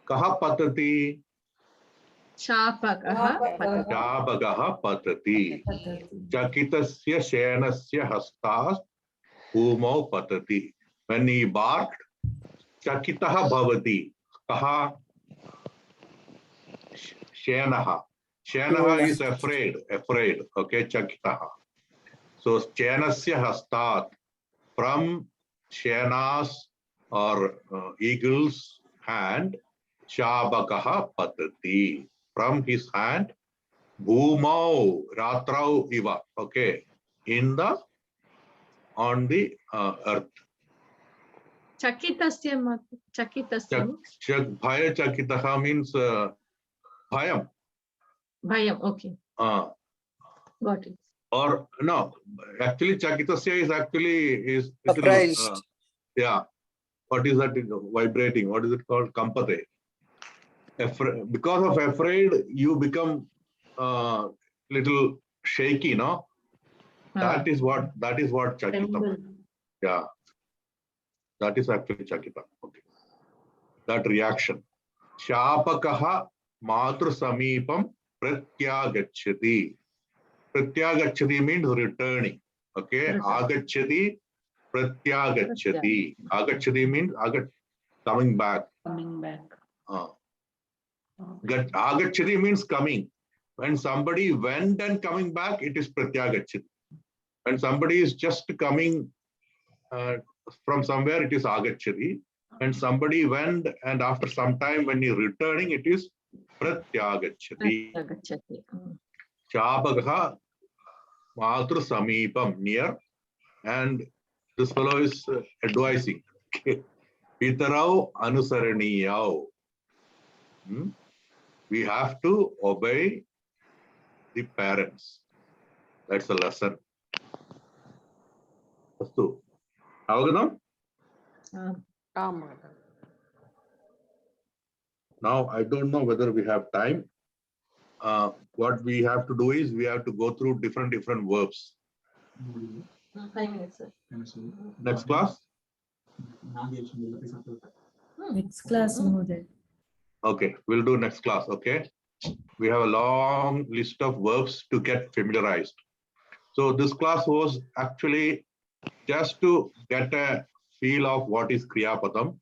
Kaha patati? Shabakaha patati. Chakitasya shenasya hastas bhumau patati. When he barked, Chakitaha bhavati. Kaha? Shenaha. Shenaha is afraid. Okay, Chakitaha. So Shenasya hastat. From Shena's or eagle's hand, Shabakaha patati. From his hand, Bhumau ratrau iva. Okay, on the earth. Chakitasya. Bhaya chakitaha means bhayam. Bhayam, okay. Got it. Or no, actually Chakitasya is actually surprised. Yeah. What is that? Vibrating. What is it called? Kampate. Because of afraid, you become little shaky, no? That is what Chakita. Yeah. That is actually Chakita. Okay. That reaction. Shapakaha matru samipam pratyagacchati. Pratyagacchati means returning. Okay, agacchati, pratyagacchati. Agacchati means coming back. Coming back. Agacchati means coming. When somebody went and coming back, it is pratyagacchati. When somebody is just coming from somewhere, it is agacchati. When somebody went and after some time when he returning, it is pratyagacchati. Chabagaha matru samipam, near, and this fellow is advising. Pitarau anusaraniyau. We have to obey the parents. That's a lesson. Astu. Avagadam? Now, I don't know whether we have time. What we have to do is we have to go through different verbs. 5 minutes, sir. Next class? Next class, Mohdaya. Okay, we'll do next class, okay? We have a long list of verbs to get familiarized. So this class was actually just to get a feel of what is Kriya Padam,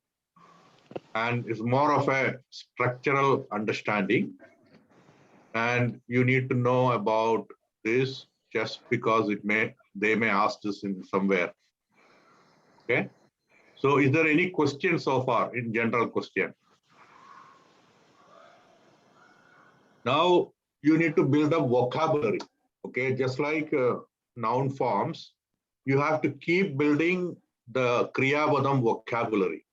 and it's more of a structural understanding. And you need to know about this just because they may ask this in somewhere. Okay. So is there any question so far in general question? Now you need to build up vocabulary. Okay. Just like noun forms, you have to keep building the Kriya Padam vocabulary.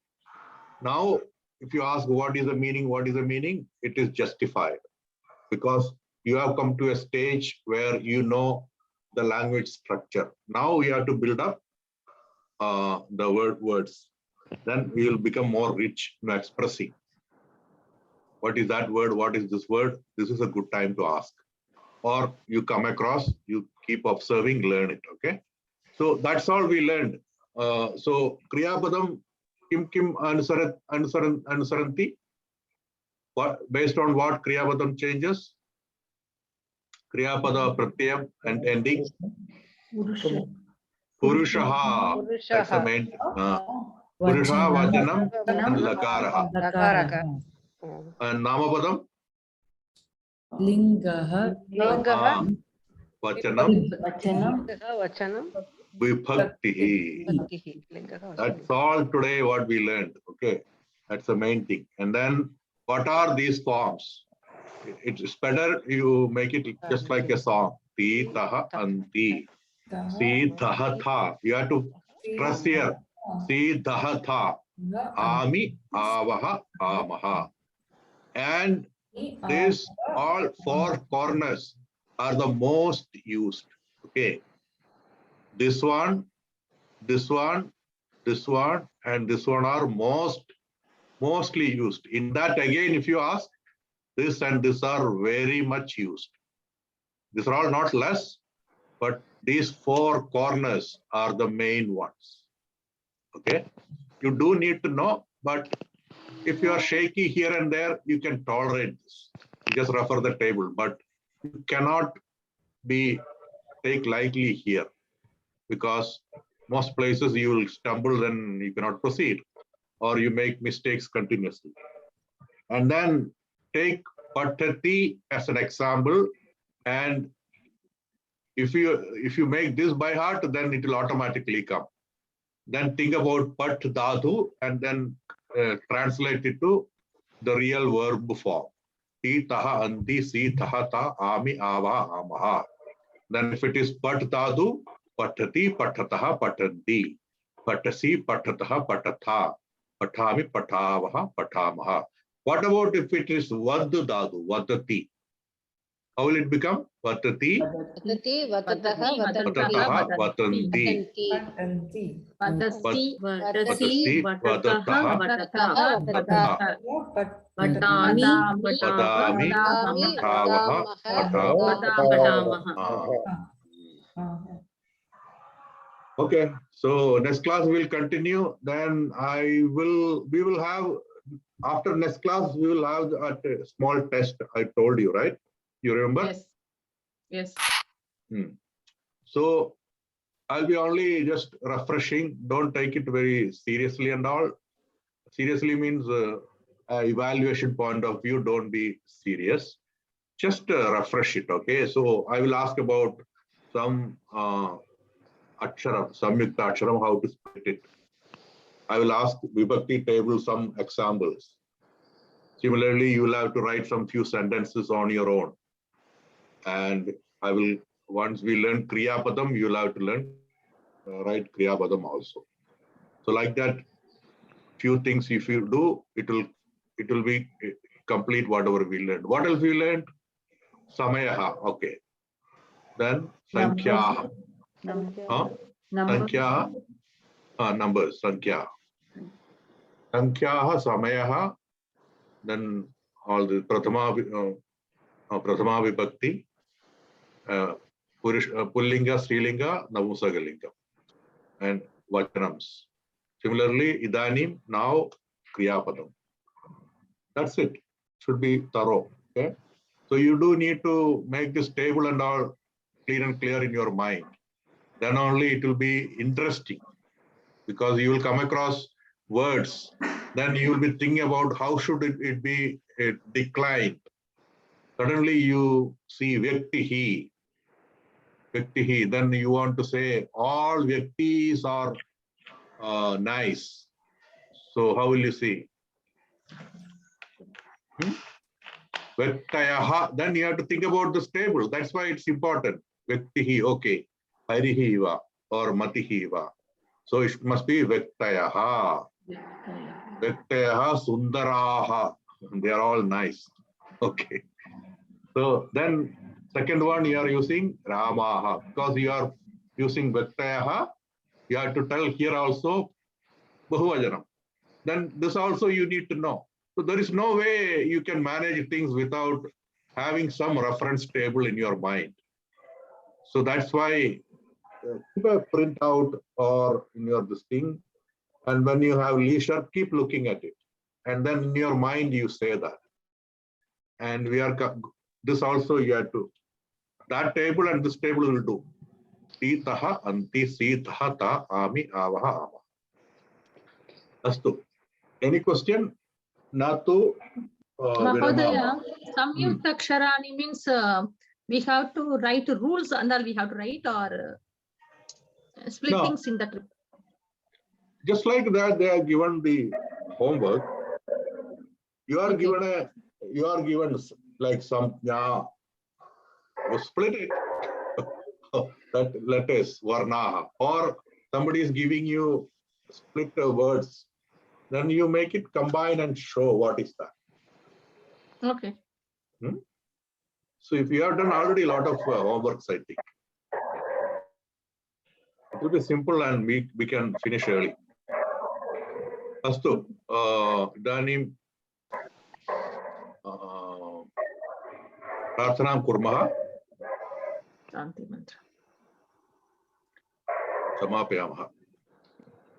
Now, if you ask what is the meaning, it is justified because you have come to a stage where you know the language structure. Now we have to build up the words. Then we will become more rich in expressing. What is that word? What is this word? This is a good time to ask. Or you come across, you keep observing, learn it. Okay. So that's all we learned. So Kriya Padam kim anusaranti? What, based on what Kriya Padam changes? Kriya Pada pratyam and ending. Purushaha. That's the main. Purusha Vajanam and Lakaraha. And Namapadam? Lingaha. Vachanam. Vibhaktihi. That's all today what we learned. Okay. That's the main thing. And then what are these forms? It's better you make it just like a song. Ti, taha, anti. Si, taha, tha. You have to stress here. Si, taha, tha. Ami, avaha, amaha. And these all four corners are the most used. Okay. This one, and this one are mostly used. In that, again, if you ask, this and this are very much used. These are all not less, but these four corners are the main ones. Okay. You do need to know, but if you are shaky here and there, you can tolerate this. You just refer the table, but you cannot take lightly here because most places you will stumble and you cannot proceed or you make mistakes continuously. And then take Patati as an example, and if you make this by heart, then it will automatically come. Then think about Pat Dhatu and then translate it to the real verb form. Ti, taha, anti, si, taha, ta, ami, ava, amaha. Then if it is Pat Dhatu, Patati, Patataha, Patanti. Patasi, Patataha, Patatha. Patami, Patavaha, Patamaha. What about if it is Vad Dhatu, Vadati? How will it become? Vatati, Vatataha, Vatanti. Vatasi, Vatataha, Patami, Patavaha, Patamaha. Okay, so next class we'll continue. Then we will have, after next class, we will have a small test. I told you, right? You remember? Yes. Yes. So I'll be only just refreshing. Don't take it very seriously and all. Seriously means evaluation point of view. Don't be serious. Just refresh it. Okay. So I will ask about some aksharam, samyukta aksharam, how to split it. I will ask vibhakti table some examples. Similarly, you will have to write some few sentences on your own. And I will, once we learn kriya padam, you will have to learn write kriya padam also. So like that, few things if you do, it will be complete whatever we learned. What else we learned? Samayaha. Okay. Then sankhya. Sankhya. Numbers. Sankhya. Sankhya. Samayaha. Then all the Prathama Vibhakti. Pullinga, Strilinga, Napunsakalinga. And Vachanams. Similarly, Idanim, now Kriyapadam. That's it. Should be thorough. Okay. So you do need to make this table and all clear and clear in your mind. Then only it will be interesting, because you will come across words. Then you will be thinking about how should it be declined. Suddenly you see Vyaktihi. Vyaktihi. Then you want to say all Vyaktis are nice. So how will you see? Vyaktayaha. Then you have to think about this table. That's why it's important. Vyaktihi, okay. Harihi va or matihi va. So it must be Vyaktayaha. Vyaktayaha sundaraha. They are all nice. Okay. So then second one you are using Ramaha. Because you are using Vyaktayaha, you have to tell here also Bahuvajanam. Then this also you need to know. So there is no way you can manage things without having some reference table in your mind. So that's why keep a printout or in your this thing, and when you have leisure, keep looking at it, and then in your mind you say that. And we are this also you have to that table and this table will do. Titaha anti sitaha ta ami avaha ama. Astu. Any question? Natu. Mahodaya, Samyukta Aksharani means we have to write rules and we have to write, or split No. things in that. Just like that, they are given the homework. You are given like some you split it. That letters varna, or somebody is giving you split words. Then you make it combine and show what is that. Okay. So if you have done already a lot of homeworks, I think it will be simple and we can finish early. Astu, idanim prarthanam kurmah. Shanti mantra. Samapayamah.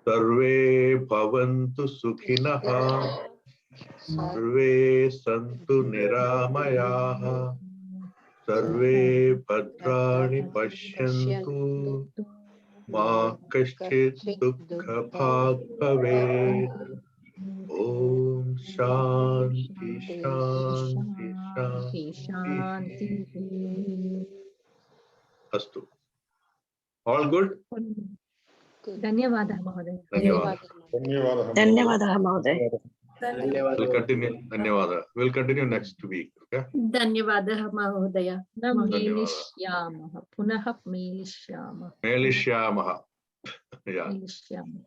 Sarve bhavantu sukhinah. Sarve santu niramayaha. Sarve bhadrani pashyantu. Ma kaschit dukkha bhag bhaved. Om Shanti Shanti Shanti. Astu. All good? Dhanyavadah Mahodaya. Dhanyavadah Mahoday. We'll continue. Dhanyavada. We'll continue next week. Okay? Dhanyavadah Mahodaya. Dhanyavadah. Melishyamah. Punah Melishyamah. Melishyamah. Yeah. Melishyamah.